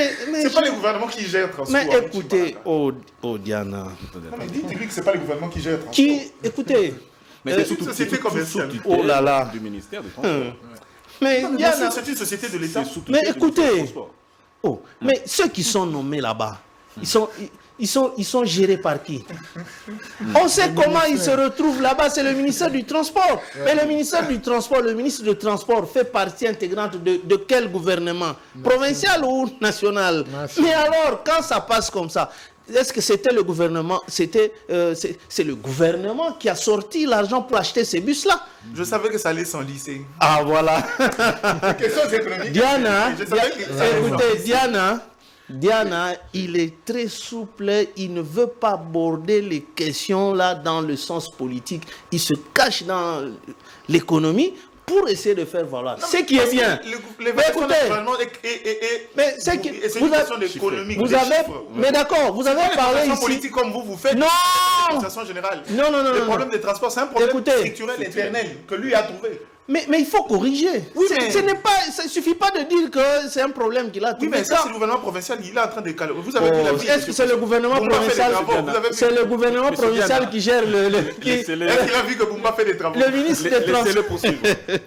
C'est pas le gouvernement qui gère Transco. mais hein, écoutez, oh Diana, Non, mais dites-lui que c'est pas le gouvernement qui gère Transco. écoutez, Mais Euh, c'est sous- une société sous- commerciale. sous Oh là là. du ministère des Transports. mais Non, mais bien sûr, Diana, c'est une société de l'État. C'est sous Mais tutelle du écoutez. ministère des Transports. oh, mais ceux qui sont nommés là-bas, ils sont gérés par qui? On sait comment ils se retrouvent là-bas, c'est le ministère du Transport. Mais le ministère du Transport, le ministre du Transport fait partie intégrante de quel gouvernement? Provincial ou national? National. Mais alors, quand ça passe comme ça, est-ce que c'était le gouvernement, c'est le gouvernement qui a sorti l'argent pour acheter ces bus-là? Je savais que ça allait s'enlisser. Ah voilà. Questions économiques. Diana, Je savais que ça allait écoutez, Diana, il est très souple, il ne veut pas aborder les questions là dans le sens politique. Il se cache dans l'économie pour essayer de faire valoir. Ce qui est Parce que bien. L'évaluation écoutez, du gouvernement mais c'est que et c'est vous une question avez- d'économie. vous des avez, chiffres. mais d'accord, vous avez Les parlé questions ici. politiques comme vous faites. Non, De façon générale. Non, non, non, Le non, problème non. des transports, c'est un problème Écoutez, structurel éternel que lui a trouvé. mais il faut corriger. Oui, Ce- mais- ce n'est pas, ça ne suffit pas de dire que c'est un problème qu'il a Oui, trouvé. mais ça, c'est le gouvernement provincial. Il est en train de caler. Vous avez vu la vie. Est-ce que c'est le gouvernement Boumba fait des provincial travaux, vous avez vu. C'est le gouvernement Monsieur provincial Diana. qui gère Laissez-le. Est-ce qu'il a vu que Boumba fait des travaux? le ministre des Laissez-le Transports. poursuivre.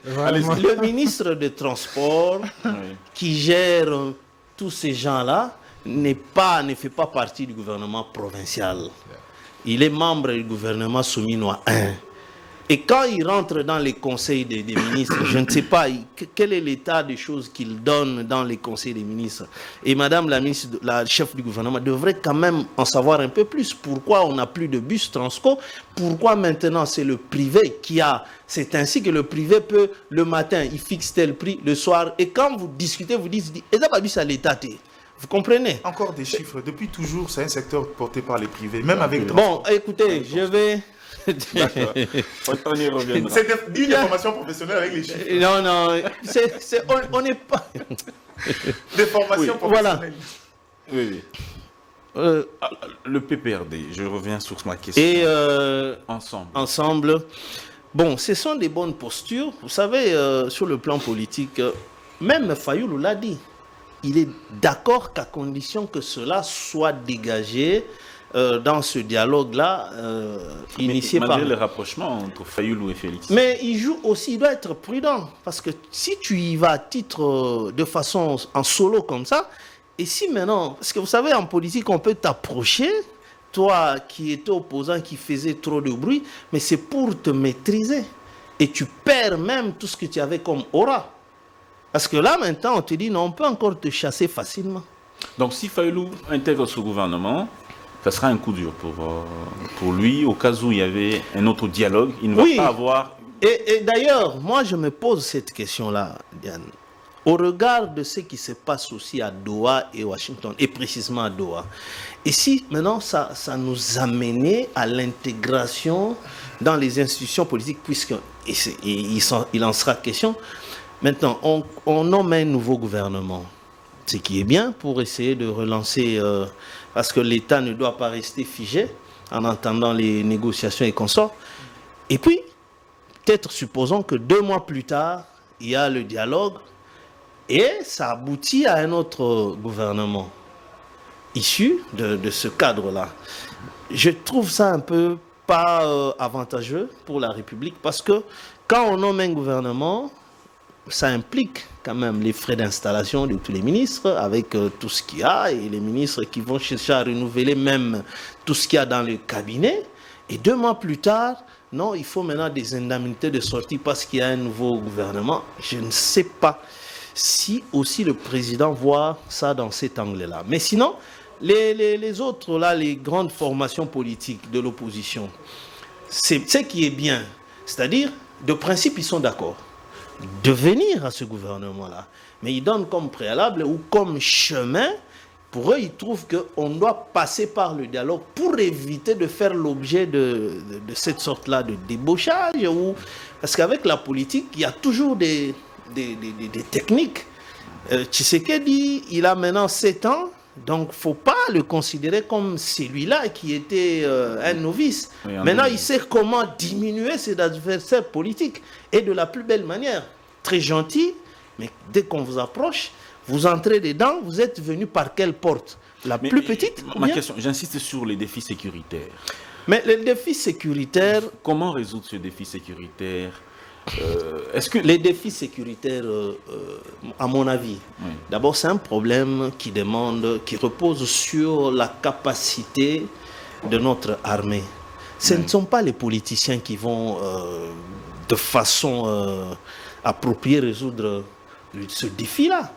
Vraiment. Le ministre des Transports Oui. qui gère tous ces gens-là ne fait pas partie du gouvernement provincial. Il est membre du gouvernement Souminois 1. Et quand il rentre dans les conseils des ministres, je ne sais pas quel est l'état des choses qu'il donne dans les conseils des ministres. Et madame la ministre, la chef du gouvernement, devrait quand même en savoir un peu plus. Pourquoi on n'a plus de bus Transco? Pourquoi maintenant c'est le privé qui a... C'est ainsi que le privé peut, le matin, il fixe tel prix, le soir. Et quand vous discutez, vous dites, et ça pas bus à l'État. Vous comprenez? Encore des chiffres. Depuis toujours, c'est un secteur porté par les privés, même avec Bon, écoutez, je vais... On y reviendra. C'est une formation professionnelle avec les chiffres. Non, on n'est pas... Des formations Oui, voilà. professionnelles. Oui, oui. Euh, Ah, le PPRD, je reviens sur ma question. et Ensemble. bon, ce sont des bonnes postures. Vous savez, sur le plan politique, même Fayoulou l'a dit. Il est d'accord qu'à condition que cela soit dégagé dans ce dialogue-là, initié par... Malgré le rapprochement entre Fayoulou et Félix. Mais il joue aussi, il doit être prudent. Parce que si tu y vas à titre, de façon en solo comme ça, et si maintenant, parce que vous savez, en politique, on peut t'approcher, toi qui étais opposant, qui faisait trop de bruit, mais c'est pour te maîtriser. Et tu perds même tout ce que tu avais comme aura. Parce que là, maintenant, on te dit, non, on peut encore te chasser facilement. Donc si Fayoulou intègre ce gouvernement, ça sera un coup dur pour lui. Au cas où il y avait un autre dialogue, il ne va Oui. pas avoir... Et d'ailleurs, moi, je me pose cette question-là, Diane. Au regard de ce qui se passe aussi à Doha et Washington, et précisément à Doha, et si maintenant ça nous amenait à l'intégration dans les institutions politiques, puisqu'il en sera question, maintenant, on nomme un nouveau gouvernement, ce qui est bien pour essayer de relancer, parce que l'État ne doit pas rester figé en entendant les négociations et consorts. Et puis, peut-être supposons que 2 mois plus tard, il y a le dialogue et ça aboutit à un autre gouvernement issu de ce cadre-là. Je trouve ça un peu pas avantageux pour la République parce que quand on nomme un gouvernement, ça implique quand même les frais d'installation de tous les ministres avec tout ce qu'il y a et les ministres qui vont chercher à renouveler même tout ce qu'il y a dans le cabinet. Et 2 mois plus tard, non, il faut maintenant des indemnités de sortie parce qu'il y a un nouveau gouvernement. Je ne sais pas. si aussi le président voit ça dans cet angle-là. Mais sinon, les autres, là, les grandes formations politiques de l'opposition, c'est ce qui est bien. C'est-à-dire, de principe, ils sont d'accord de venir à ce gouvernement-là. Mais ils donnent comme préalable ou comme chemin, pour eux, ils trouvent qu'on doit passer par le dialogue pour éviter de faire l'objet de cette sorte-là de débauchage. Parce qu'avec la politique, il y a toujours des techniques. Tshisekedi, il a maintenant 7 ans, donc il ne faut pas le considérer comme celui-là qui était un novice. Oui, maintenant, il sait comment diminuer ses adversaires politiques et de la plus belle manière. Très gentil, mais dès qu'on vous approche, vous entrez dedans, vous êtes venu par quelle porte? La plus petite? Ma question, j'insiste sur les défis sécuritaires. Mais les défis sécuritaires... Comment résoudre ce défi sécuritaire? Est-ce que les défis sécuritaires, à mon avis, oui. D'abord c'est un problème qui repose sur la capacité de notre armée. Ce ne sont pas les politiciens qui vont de façon appropriée résoudre ce défi-là.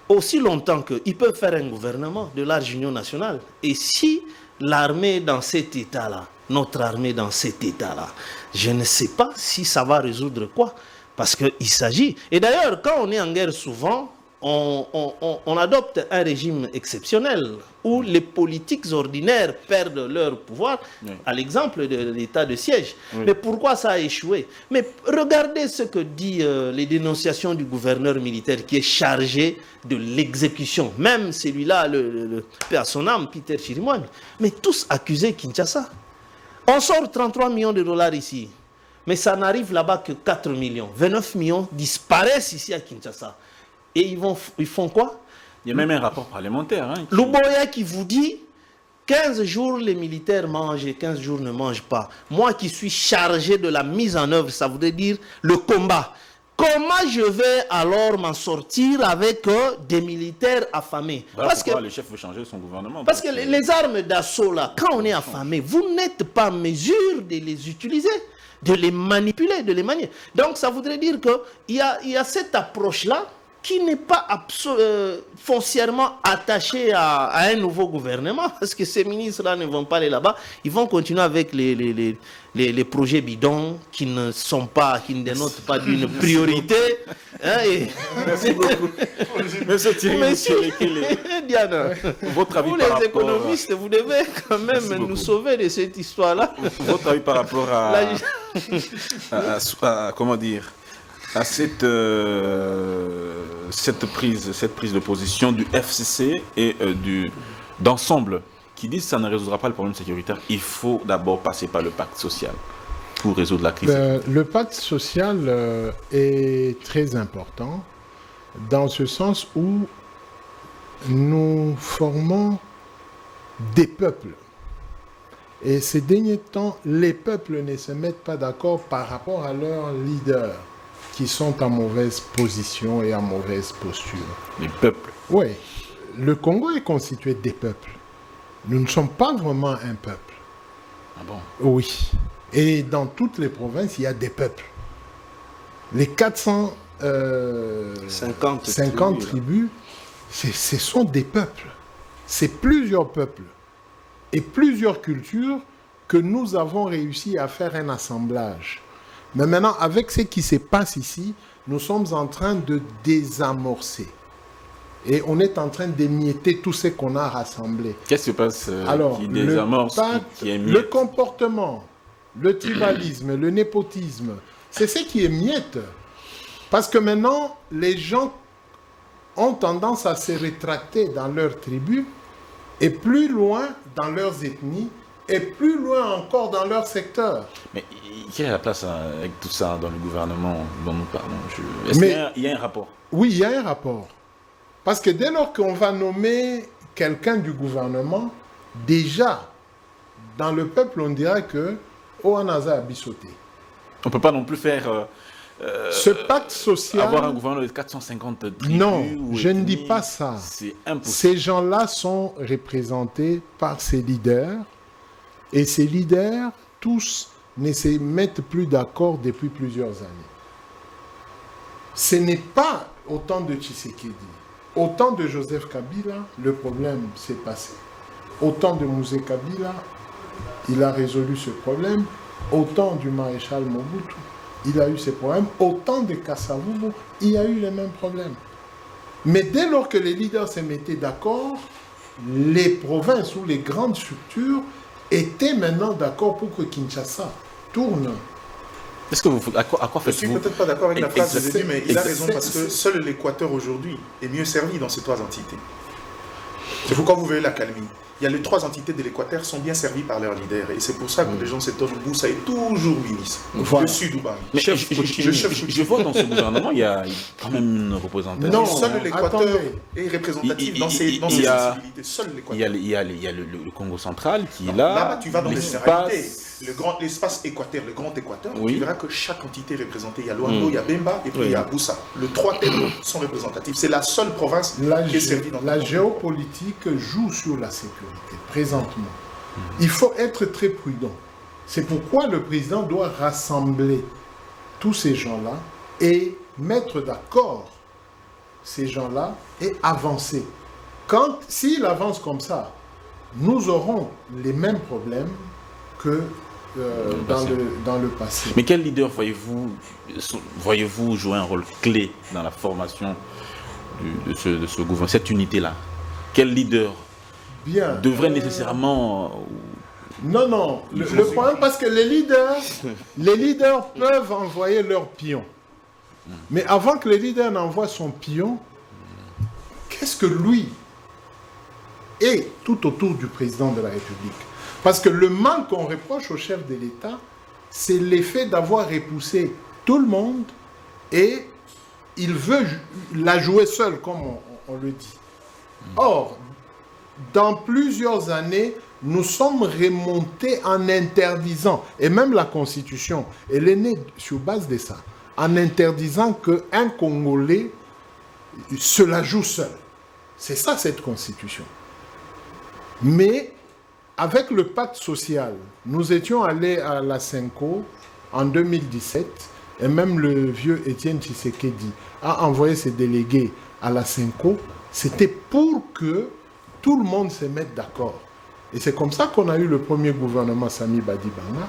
Aussi longtemps qu'ils peuvent faire un gouvernement de large union nationale. Et si l'armée dans cet état-là, notre armée dans cet état-là, je ne sais pas si ça va résoudre quoi. Parce qu'il s'agit... Et d'ailleurs, quand on est en guerre souvent, on adopte un régime exceptionnel où les politiques ordinaires perdent leur pouvoir, oui. À l'exemple de l'état de siège. Oui. Mais pourquoi ça a échoué? Mais regardez ce que dit les dénonciations du gouverneur militaire qui est chargé de l'exécution. Même celui-là, le père son âme, Peter Chirimwami. Mais tous accusés Kinshasa. On sort 33 millions de dollars ici. Mais ça n'arrive là-bas que 4 millions. 29 millions disparaissent ici à Kinshasa. Et ils font quoi? Il y a même un rapport parlementaire. Hein, Luboya qui vous dit 15 jours les militaires mangent et 15 jours ne mangent pas. Moi qui suis chargé de la mise en œuvre, ça voudrait dire le combat. Comment je vais alors m'en sortir avec des militaires affamés? Voilà parce que le chef veut changer son gouvernement. Parce que les armes d'assaut, là, quand on est affamé, vous n'êtes pas en mesure de les utiliser, de les manipuler, de les manier. Donc ça voudrait dire qu'il y a cette approche-là qui n'est pas foncièrement attaché à un nouveau gouvernement, parce que ces ministres-là ne vont pas aller là-bas, ils vont continuer avec les projets bidons qui ne dénotent pas d'une priorité. Hein, Merci beaucoup. Monsieur Thierry, Diana, votre avis vous par les rapport... économistes, vous devez quand même nous sauver de cette histoire-là. Votre avis par rapport comment dire, à cette prise de position du FCC et d'ensemble qui disent que ça ne résoudra pas le problème sécuritaire. Il faut d'abord passer par le pacte social pour résoudre la crise. Le pacte social est très important dans ce sens où nous formons des peuples. Et ces derniers temps, les peuples ne se mettent pas d'accord par rapport à leurs leaders qui sont en mauvaise position et en mauvaise posture. Les peuples? Oui. Le Congo est constitué des peuples. Nous ne sommes pas vraiment un peuple. Ah bon? Oui. Et dans toutes les provinces, il y a des peuples. Les 450 tribus, ce sont des peuples. C'est plusieurs peuples et plusieurs cultures que nous avons réussi à faire un assemblage. Mais maintenant, avec ce qui se passe ici, nous sommes en train de désamorcer. Et on est en train d'émietter tout ce qu'on a rassemblé. Qu'est-ce qui se passe qui désamorce, qui émiette? Le comportement, le tribalisme, le népotisme, c'est ce qui émiette. Parce que maintenant, les gens ont tendance à se rétracter dans leurs tribus et plus loin dans leurs ethnies et plus loin encore dans leur secteur. Mais quelle est la place avec tout ça dans le gouvernement dont nous parlons? Est-ce qu'il y a un rapport? Oui, il y a un rapport. Parce que dès lors qu'on va nommer quelqu'un du gouvernement, déjà, dans le peuple, on dirait que Oanaza a bissoté. On ne peut pas non plus faire... ce pacte social... Avoir un gouvernement de 450 tribus... Non, je ne dis pas ça. C'est impossible. Ces gens-là sont représentés par ces leaders. Et ces leaders, tous, ne se mettent plus d'accord depuis plusieurs années. Ce n'est pas au temps de Tshisekedi, au temps de Joseph Kabila, le problème s'est passé. Au temps de Mouzé Kabila, il a résolu ce problème. Au temps du maréchal Mobutu, il a eu ces problèmes. Au temps de Kasavubu, il y a eu les mêmes problèmes. Mais dès lors que les leaders se mettaient d'accord, les provinces ou les grandes structures étaient maintenant d'accord pour que Kinshasa tourne. Est-ce que à quoi Je suis faites-vous? peut-être pas d'accord avec la phrase de début, mais il a raison c'est- parce que seul l'Équateur aujourd'hui est mieux servi dans ces trois entités. C'est pourquoi vous voyez la calmie. Il y a les trois entités de l'Équateur sont bien servies par leurs leaders. Et c'est pour ça que les gens s'étonnent. Boussa est toujours ministre. Voilà. Le Sud-Ouban. Mais Chef coutumier. Le chef je vois dans ce gouvernement, il y a quand même une représentation. Non, seul l'Équateur attendez. est représentatif Il- dans ses il y a- sensibilités. Seul Il y a, l'Équateur. il y a le Congo central qui est Non, là. là-bas, tu vas dans les l'espace- généralités. L'espace Équateur, le grand Équateur, Oui. tu verras que chaque entité est représentée. Il y a Luando, il y a Bemba et puis il y a Boussa. Les trois thèmes sont représentatifs. C'est la seule province qui est servie dans La le monde. géopolitique joue sur la sécurité, présentement. Il faut être très prudent. C'est pourquoi le président doit rassembler tous ces gens-là et mettre d'accord ces gens-là et avancer. S'il avance comme ça, nous aurons les mêmes problèmes que dans le passé. Mais quel leader voyez-vous jouer un rôle clé dans la formation de ce gouvernement, cette unité-là? Quel leader Bien. devrait nécessairement... Non, le problème, parce que les leaders peuvent envoyer leur pion. Mais avant que le leader n'envoie son pion, qu'est-ce que lui est tout autour du président de la République? Parce que le mal qu'on reproche au chef de l'État, c'est l'effet d'avoir repoussé tout le monde et il veut la jouer seul, comme on le dit. Or, dans plusieurs années, nous sommes remontés en interdisant, et même la Constitution, elle est née sur base de ça, en interdisant qu'un Congolais se la joue seul. C'est ça, cette Constitution. Mais, avec le pacte social, nous étions allés à la Cinco en 2017, et même le vieux Étienne Tshisekedi a envoyé ses délégués à la Cinco, c'était pour que tout le monde se mette d'accord. Et c'est comme ça qu'on a eu le premier gouvernement Sami Badibanga.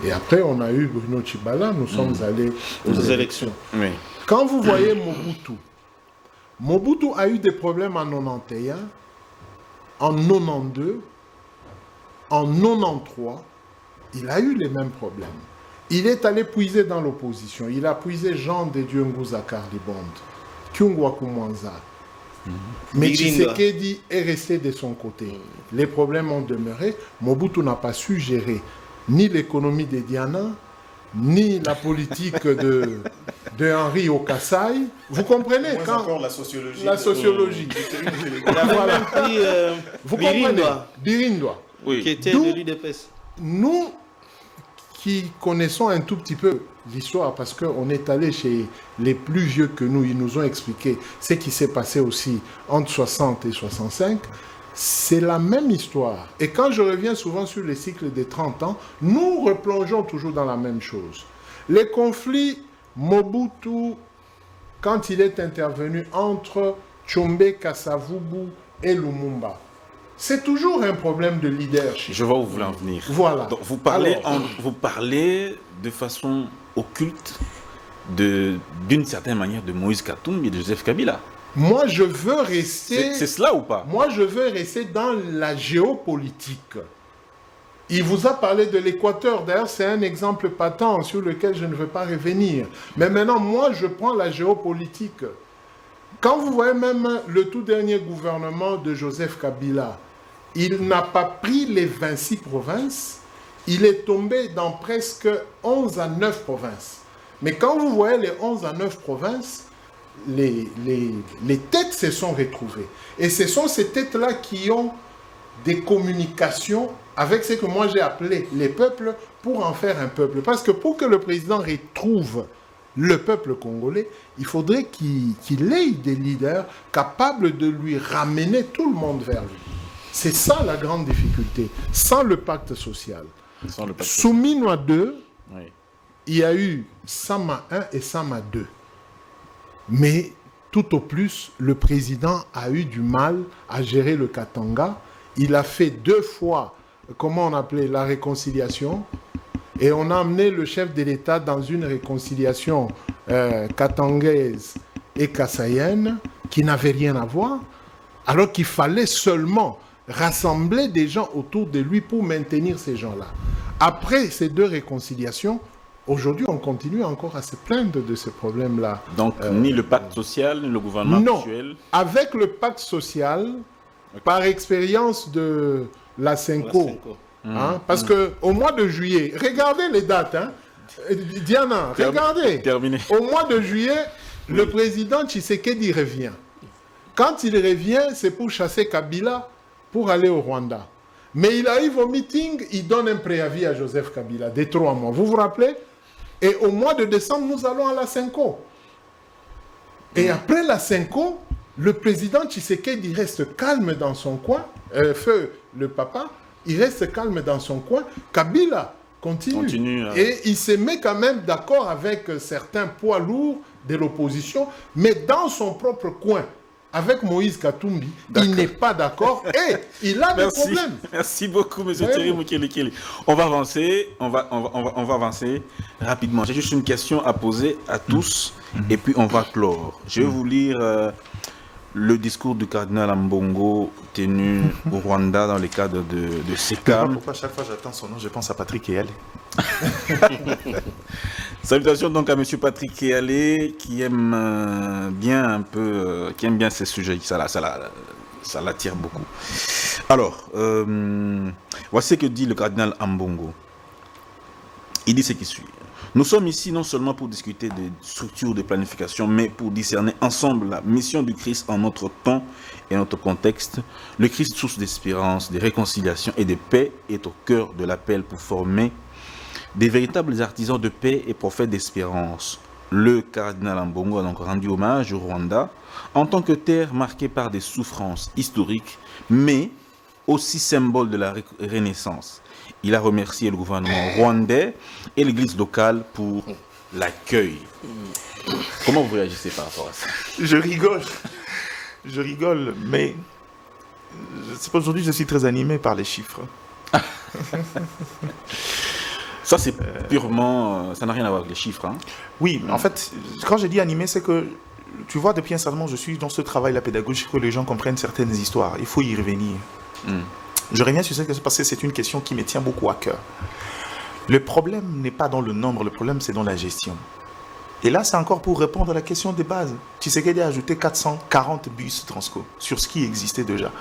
Et après, on a eu Bruno Tshibala, nous sommes allés aux élections. Oui. Quand vous voyez Mobutu a eu des problèmes en 91, en 92, en 93, il a eu les mêmes problèmes. Il est allé puiser dans l'opposition. Il a puisé Jean de Dieu Ngouza Karlibond, Kyungwa Kumwanza. Mais Tshisekedi est resté de son côté. Les problèmes ont demeuré. Mobutu n'a pas su gérer ni l'économie de Diana, ni la politique de Henri Okasai. Vous comprenez Moins encore la sociologie. La sociologie. Il avait Voilà. même pris Vous comprenez Birindoa, Birindoa. qui Oui. était D'où- de l'UDPS. Nous qui connaissons un tout petit peu l'histoire, parce qu'on est allé chez les plus vieux que nous, ils nous ont expliqué ce qui s'est passé aussi entre 60 et 65, c'est la même histoire. Et quand je reviens souvent sur les cycles des 30 ans, nous replongeons toujours dans la même chose. Les conflits Mobutu, quand il est intervenu entre Tshombe, Kasavubu et Lumumba, c'est toujours un problème de leadership. Je vois où vous voulez en venir. Voilà. Donc, vous parlez, Alors, vous parlez de façon occulte d'une certaine manière de Moïse Katumbi et de Joseph Kabila. moi, je veux rester... C'est cela ou pas? Moi, je veux rester dans la géopolitique. Il vous a parlé de l'Équateur. D'ailleurs, c'est un exemple patent sur lequel je ne veux pas revenir. Mais maintenant, moi, je prends la géopolitique. Quand vous voyez même le tout dernier gouvernement de Joseph Kabila, il n'a pas pris les 26 provinces, il est tombé dans presque 11 à 9 provinces. Mais quand vous voyez les 11 à 9 provinces, les têtes se sont retrouvées. Et ce sont ces têtes-là qui ont des communications avec ce que moi j'ai appelé les peuples pour en faire un peuple. Parce que pour que le président retrouve le peuple congolais, il faudrait qu'il ait des leaders capables de lui ramener tout le monde vers lui. C'est ça la grande difficulté. Sans le pacte social. Sans le pacte Sous Minois 2, Oui. il y a eu Sama 1 et Sama 2. Mais tout au plus, le président a eu du mal à gérer le Katanga. Il a fait 2 fois, comment on appelait, la réconciliation. Et on a amené le chef de l'État dans une réconciliation katangaise et kassaïenne qui n'avait rien à voir, alors qu'il fallait seulement rassembler des gens autour de lui pour maintenir ces gens-là. Après ces 2 réconciliations, aujourd'hui, on continue encore à se plaindre de ce problème-là. Donc, ni le pacte social, ni le gouvernement actuel. Non, avec le pacte social, par expérience de la Senko, parce qu'au mois de juillet, regardez les dates, hein, Diana, regardez, Terminé. au mois de juillet, le président Tshisekedi revient. Quand il revient, c'est pour chasser Kabila, pour aller au Rwanda. Mais il arrive au meeting, il donne un préavis à Joseph Kabila, de 3 mois. Vous vous rappelez? Et au mois de décembre, nous allons à la Senko. Et après la Senko, le président Tshisekedi reste calme dans son coin, feu le papa, il reste calme dans son coin. Kabila continue. Et il se met quand même d'accord avec certains poids lourds de l'opposition, mais dans son propre coin. Avec Moïse Katumbi, il n'est pas d'accord et il a des problèmes. Merci beaucoup, M. Thierry Mukelekele. On va avancer, on va avancer rapidement. J'ai juste une question à poser à tous et puis on va clore. Je vais vous lire le discours du cardinal Ambongo tenu au Rwanda dans le cadre de SECAM. Pourquoi chaque fois j'attends son nom, je pense à Patrick Eyalé. Salutations donc à M. Patrick Eyalé qui aime bien ces sujets, ça l'attire beaucoup. Alors, voici ce que dit le cardinal Ambongo. Il dit ce qui suit. Nous sommes ici non seulement pour discuter des structures de planification, mais pour discerner ensemble la mission du Christ en notre temps et notre contexte. Le Christ, source d'espérance, de réconciliation et de paix, est au cœur de l'appel pour former des véritables artisans de paix et prophètes d'espérance. Le cardinal Ambongo a donc rendu hommage au Rwanda en tant que terre marquée par des souffrances historiques, mais aussi symbole de la Renaissance. Il a remercié le gouvernement rwandais et l'église locale pour l'accueil. Comment vous réagissez par rapport à ça? Je rigole, mais aujourd'hui je suis très animé par les chiffres. Ça c'est purement, ça n'a rien à voir avec les chiffres. Hein. Oui, en fait, quand je dis animé, c'est que, tu vois, depuis un certain moment, je suis dans ce travail, la pédagogie, que les gens comprennent certaines histoires. Il faut y revenir. Je reviens sur ce qui s'est passé, c'est une question qui me tient beaucoup à cœur. Le problème n'est pas dans le nombre, le problème c'est dans la gestion. Et là, c'est encore pour répondre à la question des bases. Tshisekedi a ajouté 440 bus Transco sur ce qui existait déjà.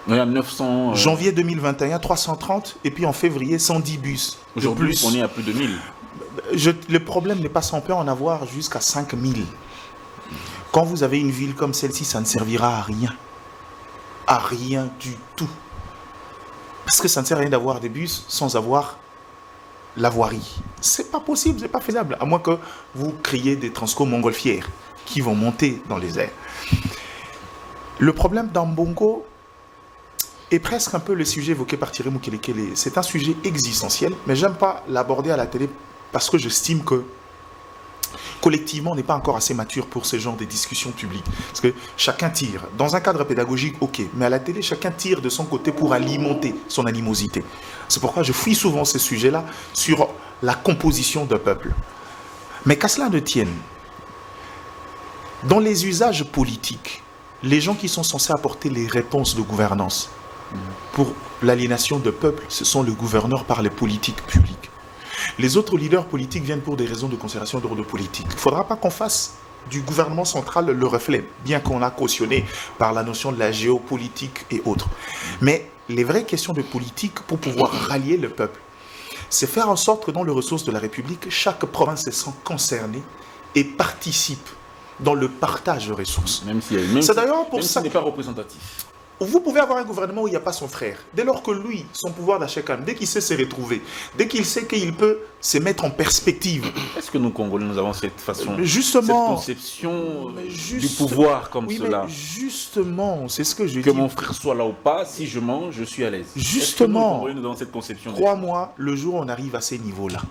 Il y a 900... Janvier 2021, 330, et puis en février, 110 bus. Aujourd'hui, on est à plus de 1000. Le problème n'est pas sans peut en avoir jusqu'à 5000. Quand vous avez une ville comme celle-ci, ça ne servira à rien. À rien du tout. Parce que ça ne sert à rien d'avoir des bus sans avoir la voirie. C'est pas possible, c'est pas faisable. À moins que vous créiez des Transco montgolfières qui vont monter dans les airs. Le problème d'Ambongo est presque un peu le sujet évoqué par Thierry Mukelekele. C'est un sujet existentiel, mais j'aime pas l'aborder à la télé parce que j'estime que collectivement, on n'est pas encore assez mature pour ce genre de discussions publiques. Parce que chacun tire. Dans un cadre pédagogique, ok. Mais à la télé, chacun tire de son côté pour alimenter son animosité. C'est pourquoi je fuis souvent ces sujets-là sur la composition d'un peuple. Mais qu'à cela ne tienne, dans les usages politiques, les gens qui sont censés apporter les réponses de gouvernance pour l'aliénation de peuple, ce sont les gouverneurs par les politiques publiques. Les autres leaders politiques viennent pour des raisons de considération d'ordre politique. Il ne faudra pas qu'on fasse du gouvernement central le reflet, bien qu'on l'a cautionné par la notion de la géopolitique et autres. Mais les vraies questions de politique pour pouvoir rallier le peuple, c'est faire en sorte que dans les ressources de la République, chaque province se sent concernée et participe dans le partage de ressources. Même si ce n'est pas représentatif. Vous pouvez avoir un gouvernement où il n'y a pas son frère. Dès lors que lui, son pouvoir d'achat calme, dès qu'il sait se retrouver, dès qu'il sait qu'il peut se mettre en perspective. Est-ce que nous, Congolais, nous avons cette façon, justement, cette conception du pouvoir comme cela? Mais justement, c'est ce que je dis. Que mon frère soit là ou pas, si je mange, je suis à l'aise. Justement, nous avons cette conception? Crois-moi, le jour où on arrive à ces niveaux-là,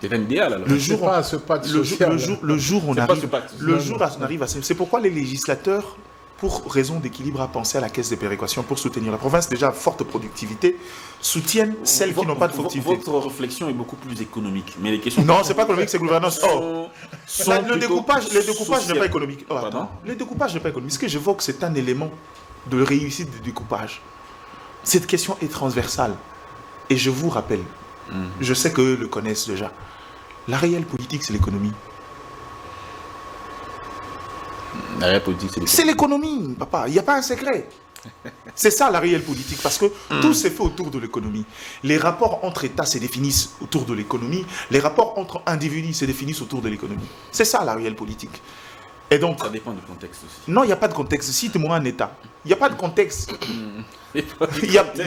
C'est un idéal alors. Le jour, pas ce pacte le social. jour où on C'est pas arrive, ce pacte. le Non, jour non, on arrive à... C'est pourquoi les législateurs, pour raison d'équilibre, a pensé à la caisse de péréquation pour soutenir la province, déjà à forte productivité, soutiennent celles qui n'ont pas de productivité. Votre réflexion est beaucoup plus économique, mais les questions... Non, c'est pas économique, c'est gouvernance. Oh, sont le découpage n'est pas sociales. économique. Oh, attends. Pardon? Le découpage n'est pas économique. Ce que j'évoque, c'est un élément de réussite du découpage. Cette question est transversale. Et je vous rappelle, je sais qu'eux le connaissent déjà, la réelle politique, c'est l'économie. La réelle politique, C'est l'économie, papa. Il n'y a pas un secret. C'est ça la réelle politique, parce que tout s'est fait autour de l'économie. Les rapports entre États se définissent autour de l'économie. Les rapports entre individus se définissent autour de l'économie. C'est ça la réelle politique. Et donc, Ça dépend du contexte aussi. non, il n'y a pas de contexte. Cite-moi un État. Il n'y a pas de contexte.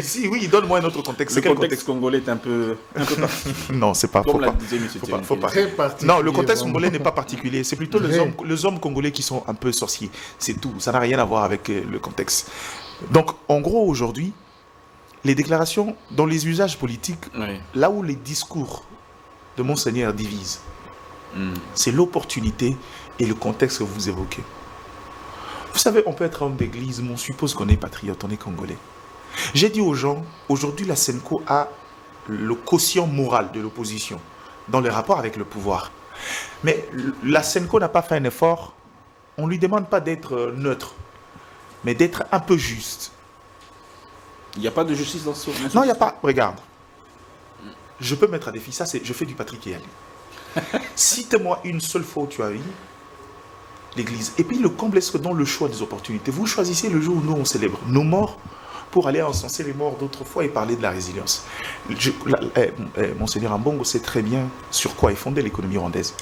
Si, oui, donne-moi un autre contexte. Le C'est quel contexte congolais est un peu particulier. Non, c'est pas. Comme Faut l'a pas. dit M. Faut pas, faut pas. Très particulier. Non, le contexte vraiment. congolais n'est pas particulier. C'est plutôt les hommes congolais qui sont un peu sorciers. C'est tout. Ça n'a rien à voir avec le contexte. Donc, en gros, aujourd'hui, les déclarations dans les usages politiques, Oui. là où les discours de Monseigneur divisent, c'est l'opportunité et le contexte que vous évoquez. Vous savez, on peut être homme d'église, mais on suppose qu'on est patriote, on est congolais. J'ai dit aux gens, aujourd'hui, la SENCO a le quotient moral de l'opposition dans les rapports avec le pouvoir. Mais la SENCO n'a pas fait un effort. On ne lui demande pas d'être neutre, mais d'être un peu juste. Il n'y a pas de justice dans ce... Non, il n'y a pas. Regarde. Je peux mettre à défi ça, je fais du Patrick Eyali. Cite-moi une seule fois où tu as eu l'église. Et puis le comble est que dans le choix des opportunités, vous choisissez le jour où nous on célèbre nos morts pour aller encenser les morts d'autrefois et parler de la résilience. Monseigneur Ambongo sait très bien sur quoi est fondée l'économie rwandaise.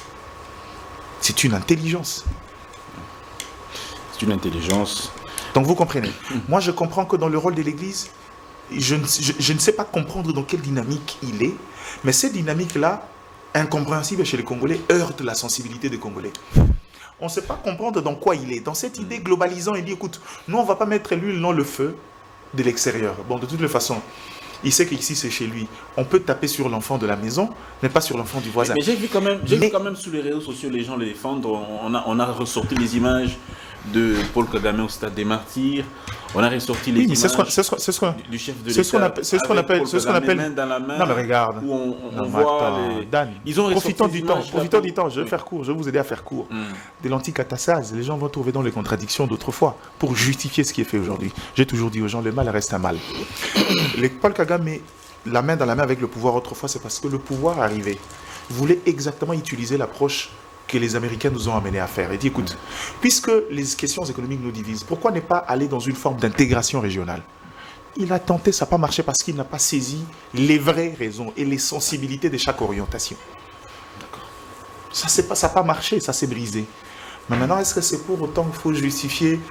C'est une intelligence. C'est une intelligence. Donc vous comprenez. Moi je comprends que dans le rôle de l'église, je ne sais pas comprendre dans quelle dynamique il est, mais cette dynamique-là, incompréhensible chez les Congolais, heurte la sensibilité des Congolais. On ne sait pas comprendre dans quoi il est. Dans cette idée globalisant, il dit, écoute, nous on ne va pas mettre l'huile dans le feu de l'extérieur. Bon, de toutes les façons, il sait qu'ici c'est chez lui. On peut taper sur l'enfant de la maison, mais pas sur l'enfant du voisin. Mais j'ai vu quand même, sur les réseaux sociaux les gens les défendre. On a ressorti les images de Paul Kagame au stade des Martyrs. On a ressorti les Oui, mais images du chef de c'est ce qu'on l'État. appelle, Main dans la main. Non mais regarde. Où on Non, mais voit attends, les... Dan, Ils ont ressorti profitons ces du temps, images-là profitons pour- du temps, je vais Oui. faire court, je vais vous aider à faire court. De l'anticatassase, les gens vont trouver dans les contradictions d'autrefois pour justifier ce qui est fait aujourd'hui. J'ai toujours dit aux gens, le mal reste un mal. Paul Kagame met la main dans la main avec le pouvoir autrefois, c'est parce que le pouvoir arrivé voulait exactement utiliser l'approche que les Américains nous ont amené à faire. Il dit, écoute, puisque les questions économiques nous divisent, pourquoi ne pas aller dans une forme d'intégration régionale? Il a tenté, ça n'a pas marché parce qu'il n'a pas saisi les vraies raisons et les sensibilités de chaque orientation. Ça n'a pas marché, ça s'est brisé. Mais maintenant, est-ce que c'est pour autant qu'il faut justifier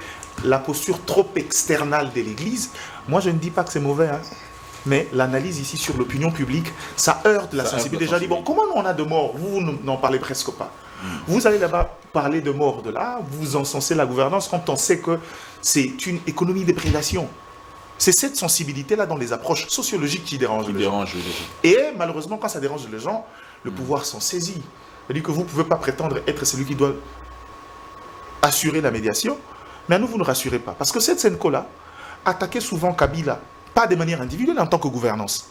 la posture trop externale de l'Église? Moi, je ne dis pas que c'est mauvais, hein. Mais l'analyse ici sur l'opinion publique, ça heurte la Ça heurte sensibilité. la Déjà dit, bon, comment on a de morts? Vous n'en parlez presque pas. Vous allez là-bas parler de morts de là, vous encensez la gouvernance quand on sait que c'est une économie de prédation. C'est cette sensibilité-là dans les approches sociologiques qui dérange les gens. Et malheureusement, quand ça dérange les gens, le pouvoir s'en saisit. C'est-à-dire que vous ne pouvez pas prétendre être celui qui doit assurer la médiation, mais à nous, vous ne rassurez pas. Parce que cette SENCO-là attaquait souvent Kabila, pas de manière individuelle en tant que gouvernance.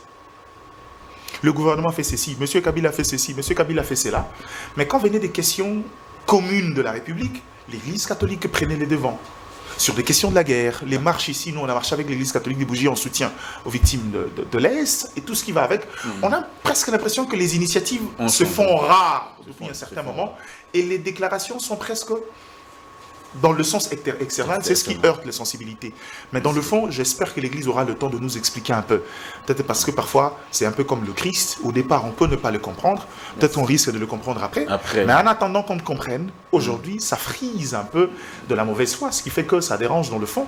Le gouvernement fait ceci, M. Kabila fait ceci, M. Kabila fait cela. Mais quand venaient des questions communes de la République, l'Église catholique prenait les devants. Sur des questions de la guerre, les marches ici, nous on a marché avec l'Église catholique des Bougies en soutien aux victimes de l'Est et tout ce qui va avec. On a presque l'impression que les initiatives se font rares depuis un certain moment et les déclarations sont presque dans le sens externe, c'est ce qui heurte les sensibilités. Mais dans le fond, j'espère que l'Église aura le temps de nous expliquer un peu. Peut-être parce que parfois, c'est un peu comme le Christ. Au départ, on peut ne pas le comprendre. Peut-être on risque de le comprendre après. Mais en attendant qu'on le comprenne, aujourd'hui, ça frise un peu de la mauvaise foi, ce qui fait que ça dérange dans le fond.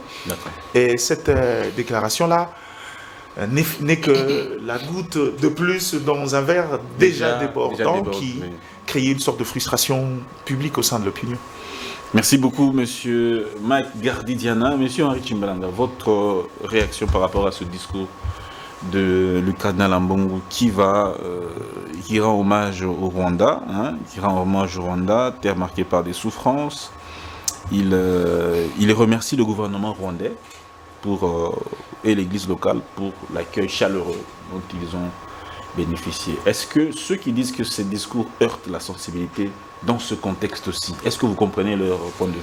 Et cette déclaration-là n'est que la goutte de plus dans un verre déjà débordant qui crée une sorte de frustration publique au sein de l'opinion. Merci beaucoup, Monsieur Mike Gardidiana. Monsieur Henri Tchimbalanga, votre réaction par rapport à ce discours le cardinal Ambongo qui rend hommage au Rwanda, terre marquée par des souffrances. Il remercie le gouvernement rwandais et l'église locale pour l'accueil chaleureux dont ils ont bénéficié. Est-ce que ceux qui disent que ces discours heurtent la sensibilité dans ce contexte-ci, est-ce que vous comprenez leur point de vue?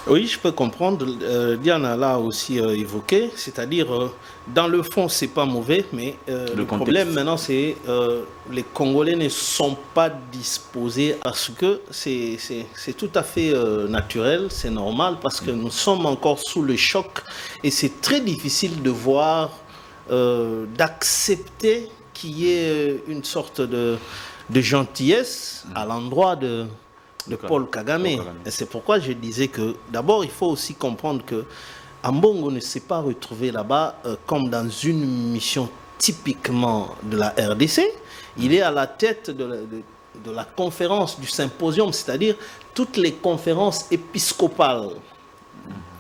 Oui, je peux comprendre. Diana l'a aussi évoqué, c'est-à-dire dans le fond, c'est pas mauvais, mais le problème maintenant, c'est les Congolais ne sont pas disposés parce que c'est tout à fait naturel, c'est normal, parce que nous sommes encore sous le choc et c'est très difficile de voir, d'accepter qu'il y ait une sorte de gentillesse à l'endroit de Paul Kagame. Et c'est pourquoi je disais que d'abord il faut aussi comprendre que Ambongo ne s'est pas retrouvé là-bas comme dans une mission typiquement de la RDC. Il est à la tête de la conférence du symposium, c'est-à-dire toutes les conférences épiscopales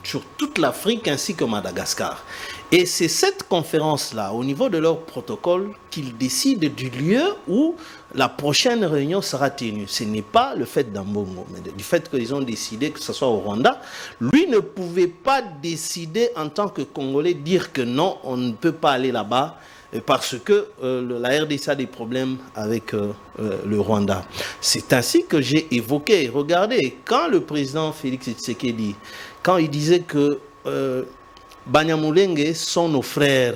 sur toute l'Afrique ainsi que Madagascar. Et c'est cette conférence-là, au niveau de leur protocole, qu'ils décident du lieu où la prochaine réunion sera tenue. Ce n'est pas le fait d'Ambongo, mais du fait qu'ils ont décidé que ce soit au Rwanda. Lui ne pouvait pas décider en tant que Congolais, dire que non, on ne peut pas aller là-bas, parce que la RDC a des problèmes avec le Rwanda. C'est ainsi que j'ai évoqué, regardez, quand le président Félix Tshisekedi, quand il disait que Banyamulenge sont nos frères,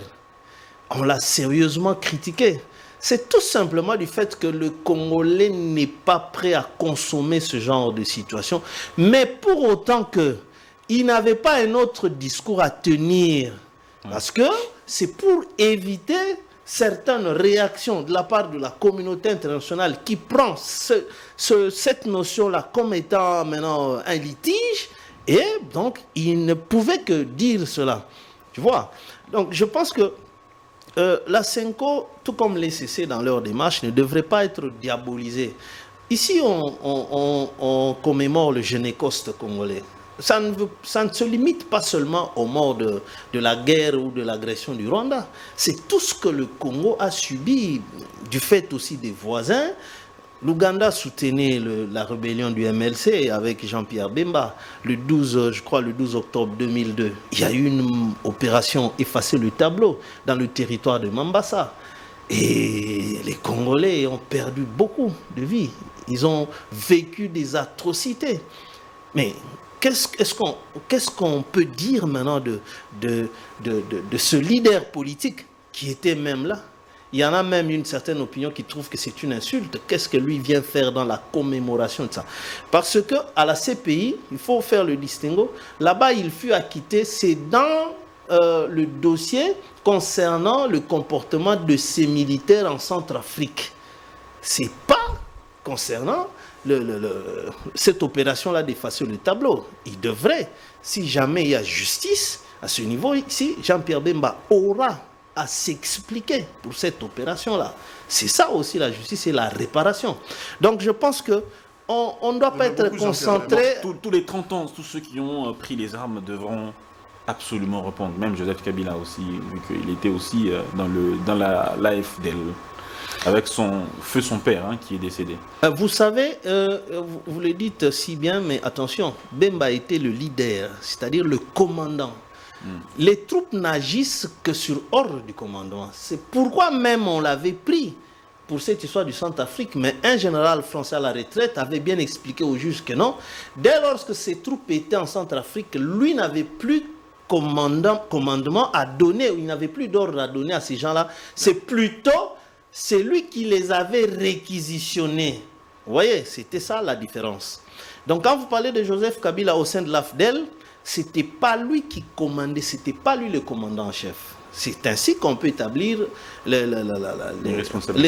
on l'a sérieusement critiqué. C'est tout simplement du fait que le Congolais n'est pas prêt à consommer ce genre de situation, mais pour autant qu'il n'avait pas un autre discours à tenir, parce que c'est pour éviter certaines réactions de la part de la communauté internationale qui prend cette notion-là comme étant maintenant un litige. Et donc, il ne pouvait que dire cela. Tu vois? Donc, je pense que la CENCO, tout comme les CC dans leur démarche, ne devrait pas être diabolisée. Ici, on commémore le Génécoste congolais. Ça ne se limite pas seulement aux morts de la guerre ou de l'agression du Rwanda. C'est tout ce que le Congo a subi, du fait aussi des voisins. L'Ouganda soutenait la rébellion du MLC avec Jean-Pierre Bemba le 12 octobre 2002. Il y a eu une opération effacer le tableau dans le territoire de Mambasa. Et les Congolais ont perdu beaucoup de vies. Ils ont vécu des atrocités. Mais qu'est-ce qu'on peut dire maintenant de ce leader politique qui était même là? Il y en a même une certaine opinion qui trouve que c'est une insulte. Qu'est-ce que lui vient faire dans la commémoration de ça? Parce qu'à la CPI, il faut faire le distinguo. Là-bas, il fut acquitté. C'est dans le dossier concernant le comportement de ces militaires en Centrafrique. Ce n'est pas concernant cette opération-là d'effacer le tableau. Il devrait, si jamais il y a justice à ce niveau, ici, Jean-Pierre Bemba aura à s'expliquer pour cette opération-là. C'est ça aussi la justice et la réparation. Donc je pense qu'on ne doit pas être concentré... Tous les 30 ans, tous ceux qui ont pris les armes devront absolument répondre. Même Joseph Kabila aussi, vu qu'il était aussi dans l'AFDL, avec son père qui est décédé. Vous savez, vous le dites si bien, mais attention, Bemba était le leader, c'est-à-dire le commandant. Les troupes n'agissent que sur ordre du commandement. C'est pourquoi même on l'avait pris pour cette histoire du Centrafrique, mais un général français à la retraite avait bien expliqué au juge que non. Dès lors que ces troupes étaient en Centrafrique, lui n'avait plus commandement à donner, il n'avait plus d'ordre à donner à ces gens-là. C'est plutôt lui qui les avait réquisitionnés. Vous voyez, c'était ça la différence. Donc quand vous parlez de Joseph Kabila au sein de l'AFDEL, ce n'était pas lui qui commandait, ce n'était pas lui le commandant en chef. C'est ainsi qu'on peut établir les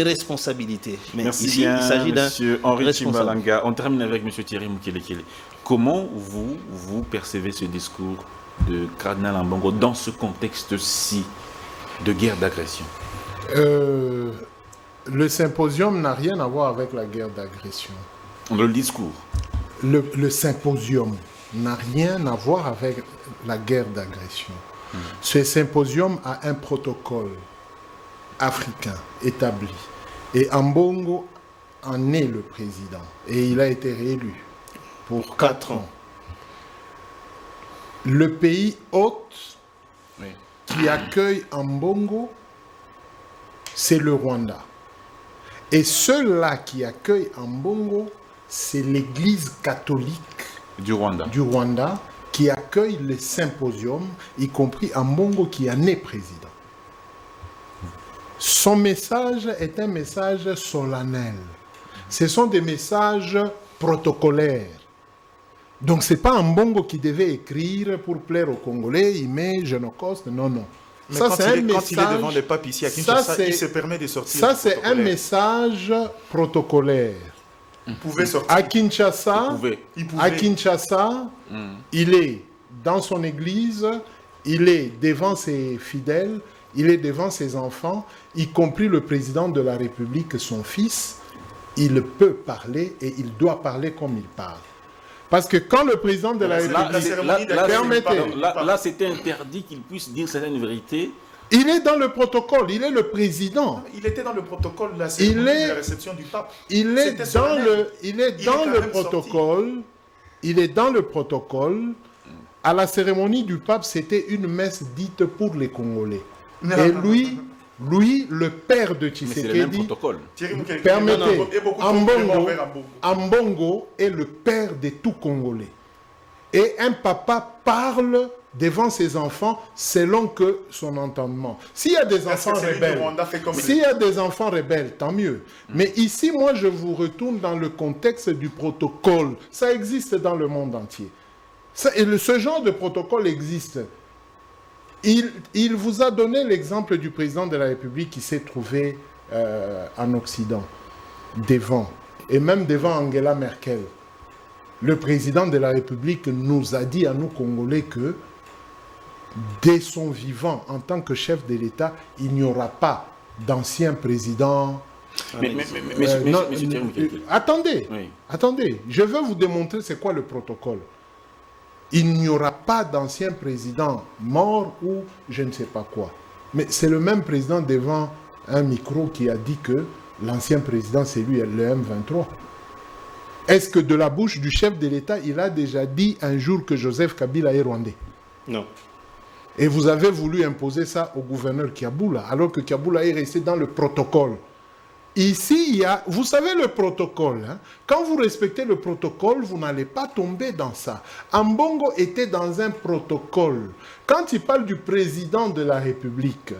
responsabilités. Mais merci ici, bien, il s'agit d'un Monsieur Henri Chimbalanga. On termine avec Monsieur Thierry Mukelekele. Comment vous percevez ce discours de Cardinal Ambongo dans ce contexte-ci de guerre d'agression? Le symposium n'a rien à voir avec la guerre d'agression. Le discours. Le symposium n'a rien à voir avec la guerre d'agression. Ce symposium a un protocole. africain établi. Et Ambongo en est le président. Et il a été réélu pour 4 ans. Le pays hôte qui accueille Ambongo, c'est le Rwanda. Et ceux-là qui accueillent Ambongo, c'est l'Église catholique du Rwanda qui accueille les symposiums, y compris Ambongo qui en est président. Son message est un message solennel. Ce sont des messages protocolaires. Donc ce n'est pas Ambongo qui devait écrire pour plaire aux Congolais, il met Génocoste, non, non. Mais ça, quand il est devant les papes ici à Kinshasa, il se permet de sortir. Ça, c'est un message protocolaire. Il pouvait sortir. À Kinshasa, il pouvait. À Kinshasa, il est dans son église, il est devant ses fidèles, il est devant ses enfants, y compris le président de la République, son fils. Il peut parler et il doit parler comme il parle. Parce que quand le président de la République... Là, c'était interdit qu'il puisse dire certaines vérités. Il est dans le protocole, il est le président. Il était dans le protocole de la cérémonie de la réception du pape. Il est dans le protocole. À la cérémonie du pape, c'était une messe dite pour les Congolais. Et lui, le père de Tshisekedi, permettez, Ambongo est le père de tout Congolais. Et un papa parle devant ses enfants selon que son entendement. S'il y a des enfants rebelles, tant mieux. Mais ici, moi, je vous retourne dans le contexte du protocole. Ça existe dans le monde entier. Ce genre de protocole existe. Il vous a donné l'exemple du président de la République qui s'est trouvé en Occident, devant, et même devant Angela Merkel. Le président de la République nous a dit à nous Congolais que dès son vivant, en tant que chef de l'État, il n'y aura pas d'ancien président. Attendez, je vais vous démontrer c'est quoi le protocole. Il n'y aura pas d'ancien président mort ou je ne sais pas quoi. Mais c'est le même président devant un micro qui a dit que l'ancien président, c'est lui, le M23. Est-ce que de la bouche du chef de l'État, il a déjà dit un jour que Joseph Kabila est rwandais? Non. Et vous avez voulu imposer ça au gouverneur Kiaboula, alors que Kiaboula est resté dans le protocole. Ici, il y a, vous savez le protocole, hein? Quand vous respectez le protocole, vous n'allez pas tomber dans ça. Ambongo était dans un protocole. Quand il parle du président de la République,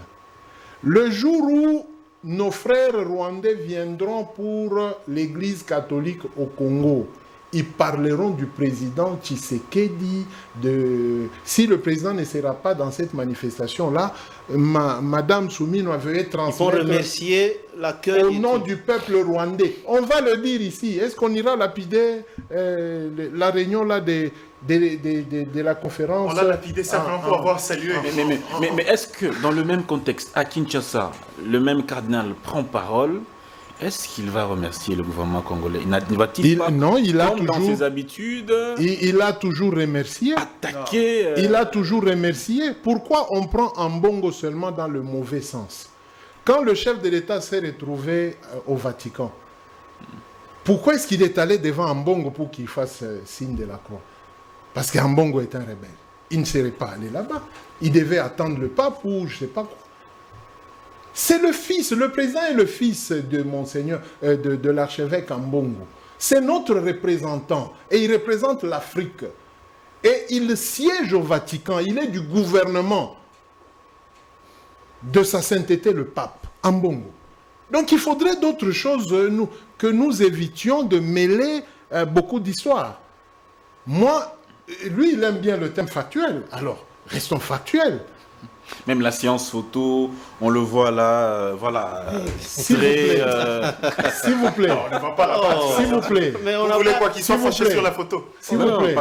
le jour où nos frères rwandais viendront pour l'église catholique au Congo, ils parleront du président Tshisekedi. Si le président ne sera pas dans cette manifestation-là, Madame Soumino veuillez transmettre remercier l'accueil au nom du peuple rwandais. On va le dire ici. Est-ce qu'on ira lapider la réunion là de la conférence? On l'a lapidé simplement pour avoir salué. Mais est-ce que dans le même contexte, à Kinshasa, le même cardinal prend parole? Est-ce qu'il va remercier le gouvernement congolais? Va-t-il pas, non, il a comme toujours, dans ses habitudes, il a toujours remercié. Attaquer. Il a toujours remercié. Pourquoi on prend Ambongo seulement dans le mauvais sens? Quand le chef de l'État s'est retrouvé au Vatican, pourquoi est-ce qu'il est allé devant Ambongo pour qu'il fasse signe de la croix? Parce qu'Ambongo est un rebelle. Il ne serait pas allé là-bas. Il devait attendre le pape ou je ne sais pas quoi. C'est le fils, le président est le fils de Monseigneur, de l'archevêque Ambongo. C'est notre représentant et il représente l'Afrique. Et il siège au Vatican, il est du gouvernement de sa sainteté le pape, Ambongo. Donc il faudrait d'autres choses que nous évitions de mêler beaucoup d'histoires. Moi, lui il aime bien le thème factuel, alors restons factuels. Même la séance photo, on le voit là, voilà. S'il vous plaît. S'il vous plaît. Non, on ne va pas la partie. S'il vous plaît. Mais vous voulez quoi qu'il soit fâché sur la photo? S'il vous plaît.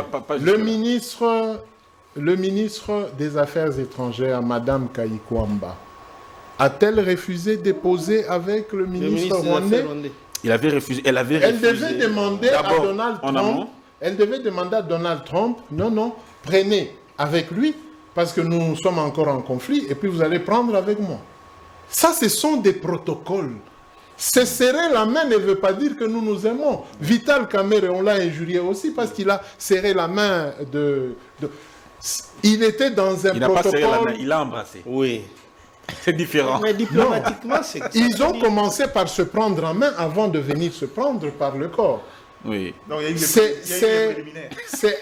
Le ministre des Affaires étrangères, Madame Kayikwamba, a-t-elle refusé de poser avec le ministre rwandais? Il avait refusé. Elle devait demander à Donald Trump. Elle devait demander à Donald Trump, non, prenez avec lui. Parce que nous sommes encore en conflit, et puis vous allez prendre avec moi. Ça, ce sont des protocoles. Se serrer la main ne veut pas dire que nous nous aimons. Vital Kamerhe, on l'a injurié aussi parce qu'il a serré la main Il était dans un Il n'a pas serré la main, protocole... il a embrassé. Oui. C'est différent. Mais diplomatiquement, c'est... Ils ont commencé par se prendre en main avant de venir se prendre par le corps. Oui. Non, il y a eu C'est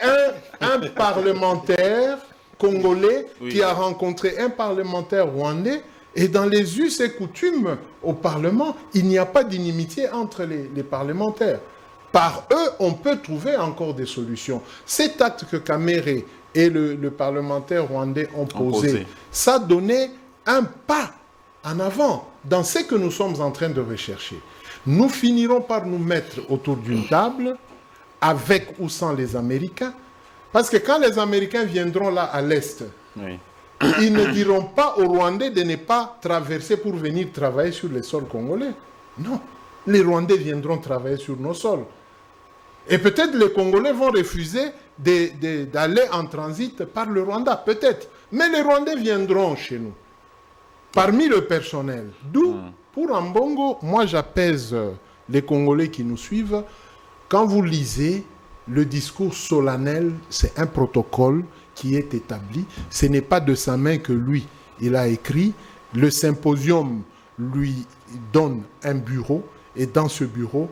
un parlementaire congolais Oui. qui a rencontré un parlementaire rwandais. Et dans les us et coutumes au Parlement, il n'y a pas d'inimitié entre les parlementaires. Par eux, on peut trouver encore des solutions. Cet acte que Kamerhe et le parlementaire rwandais ont posé, ça donnait un pas en avant dans ce que nous sommes en train de rechercher. Nous finirons par nous mettre autour d'une table, avec ou sans les Américains, parce que quand les Américains viendront là à l'Est, Oui. ils ne diront pas aux Rwandais de ne pas traverser pour venir travailler sur les sols congolais. Non, les Rwandais viendront travailler sur nos sols. Et peut-être les Congolais vont refuser d'aller en transit par le Rwanda, peut-être. Mais les Rwandais viendront chez nous, parmi le personnel. D'où, pour Ambongo, moi j'apaise les Congolais qui nous suivent. Quand vous lisez le discours solennel, c'est un protocole qui est établi. Ce n'est pas de sa main que lui, il a écrit. Le symposium lui donne un bureau et dans ce bureau,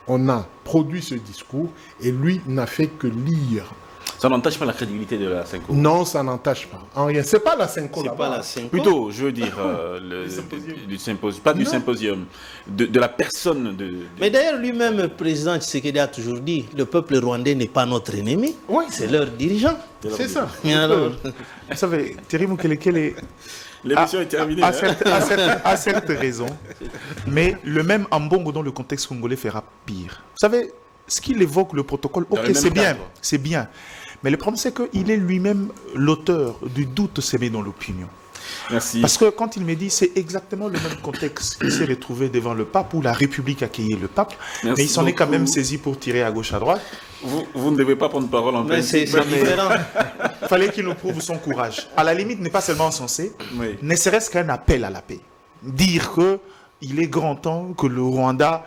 on a produit ce discours et lui n'a fait que lire. Ça n'entache pas la crédibilité de la Cinco. Non, ça n'entache pas. En rien. C'est pas la Cinco C'est là-bas. pas la 5 Plutôt, je veux dire, du symposium, pas du Non. symposium, de la personne de... Mais d'ailleurs, lui-même, le président Tshisekedi a toujours dit, le peuple rwandais n'est pas notre ennemi, Oui. c'est leur dirigeant. C'est ça. Et alors, Vous savez, Thierry Mukelekele est... L'émission est terminée. a hein. certes raison, mais le même Ambongo dans le contexte congolais fera pire. Vous savez, ce qu'il évoque, le protocole, Dans le ok, même c'est bien, cadre. c'est bien. Mais le problème, c'est qu'il est lui-même l'auteur du doute sémé dans l'opinion. Merci. Parce que quand il me dit, c'est exactement le même contexte. Il s'est retrouvé devant le pape, où la République accueillait le pape, Merci mais il s'en est quand beaucoup. même saisi pour tirer à gauche, à droite. Vous ne devez pas prendre parole en mais pleine... c'est différent. Il fallait qu'il nous prouve son courage. À la limite, n'est pas seulement censé, Oui. ne serait-ce qu'un appel à la paix. Dire que il est grand temps que le Rwanda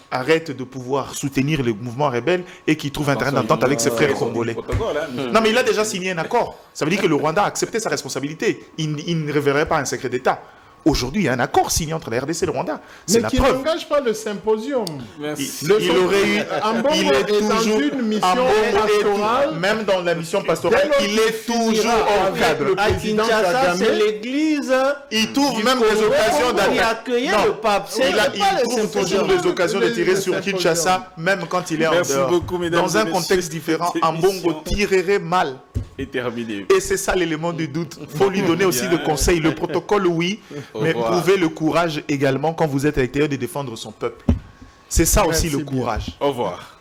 arrête de pouvoir soutenir les mouvements rebelles et qu'il trouve un terrain d'entente avec ses frères congolais. Non, mais il a déjà signé un accord. Ça veut dire que le Rwanda a accepté sa responsabilité. Il ne révélerait pas un secret d'État. Aujourd'hui, il y a un accord signé entre la RDC et le Rwanda. C'est Mais la qui preuve. n'engage pas le symposium. Merci. Le Il aurait eu. Ambongo Il est est dans toujours. une mission Ambongo est pastorale. même dans la mission pastorale, Dès lors il est qu'il toujours finira en avec cadre. le À président Kinshasa, Kagame, c'est l'église Il trouve du même des Congo occasions qui d'attaquer. accueillait Non. le pape. C'est Il pas le trouve symposium. toujours des occasions de tirer Le sur symposium. Kinshasa, même quand il est en Merci dehors. beaucoup, mesdames Dans et un messieurs. contexte différent, Cette Ambongo émission tirerait mal. est terminé. Et c'est ça l'élément du doute. Il faut lui donner aussi le conseil. Le protocole, oui, Au mais revoir. prouver le courage également quand vous êtes à l'extérieur de défendre son peuple. C'est ça aussi Merci le bien. courage. Au revoir.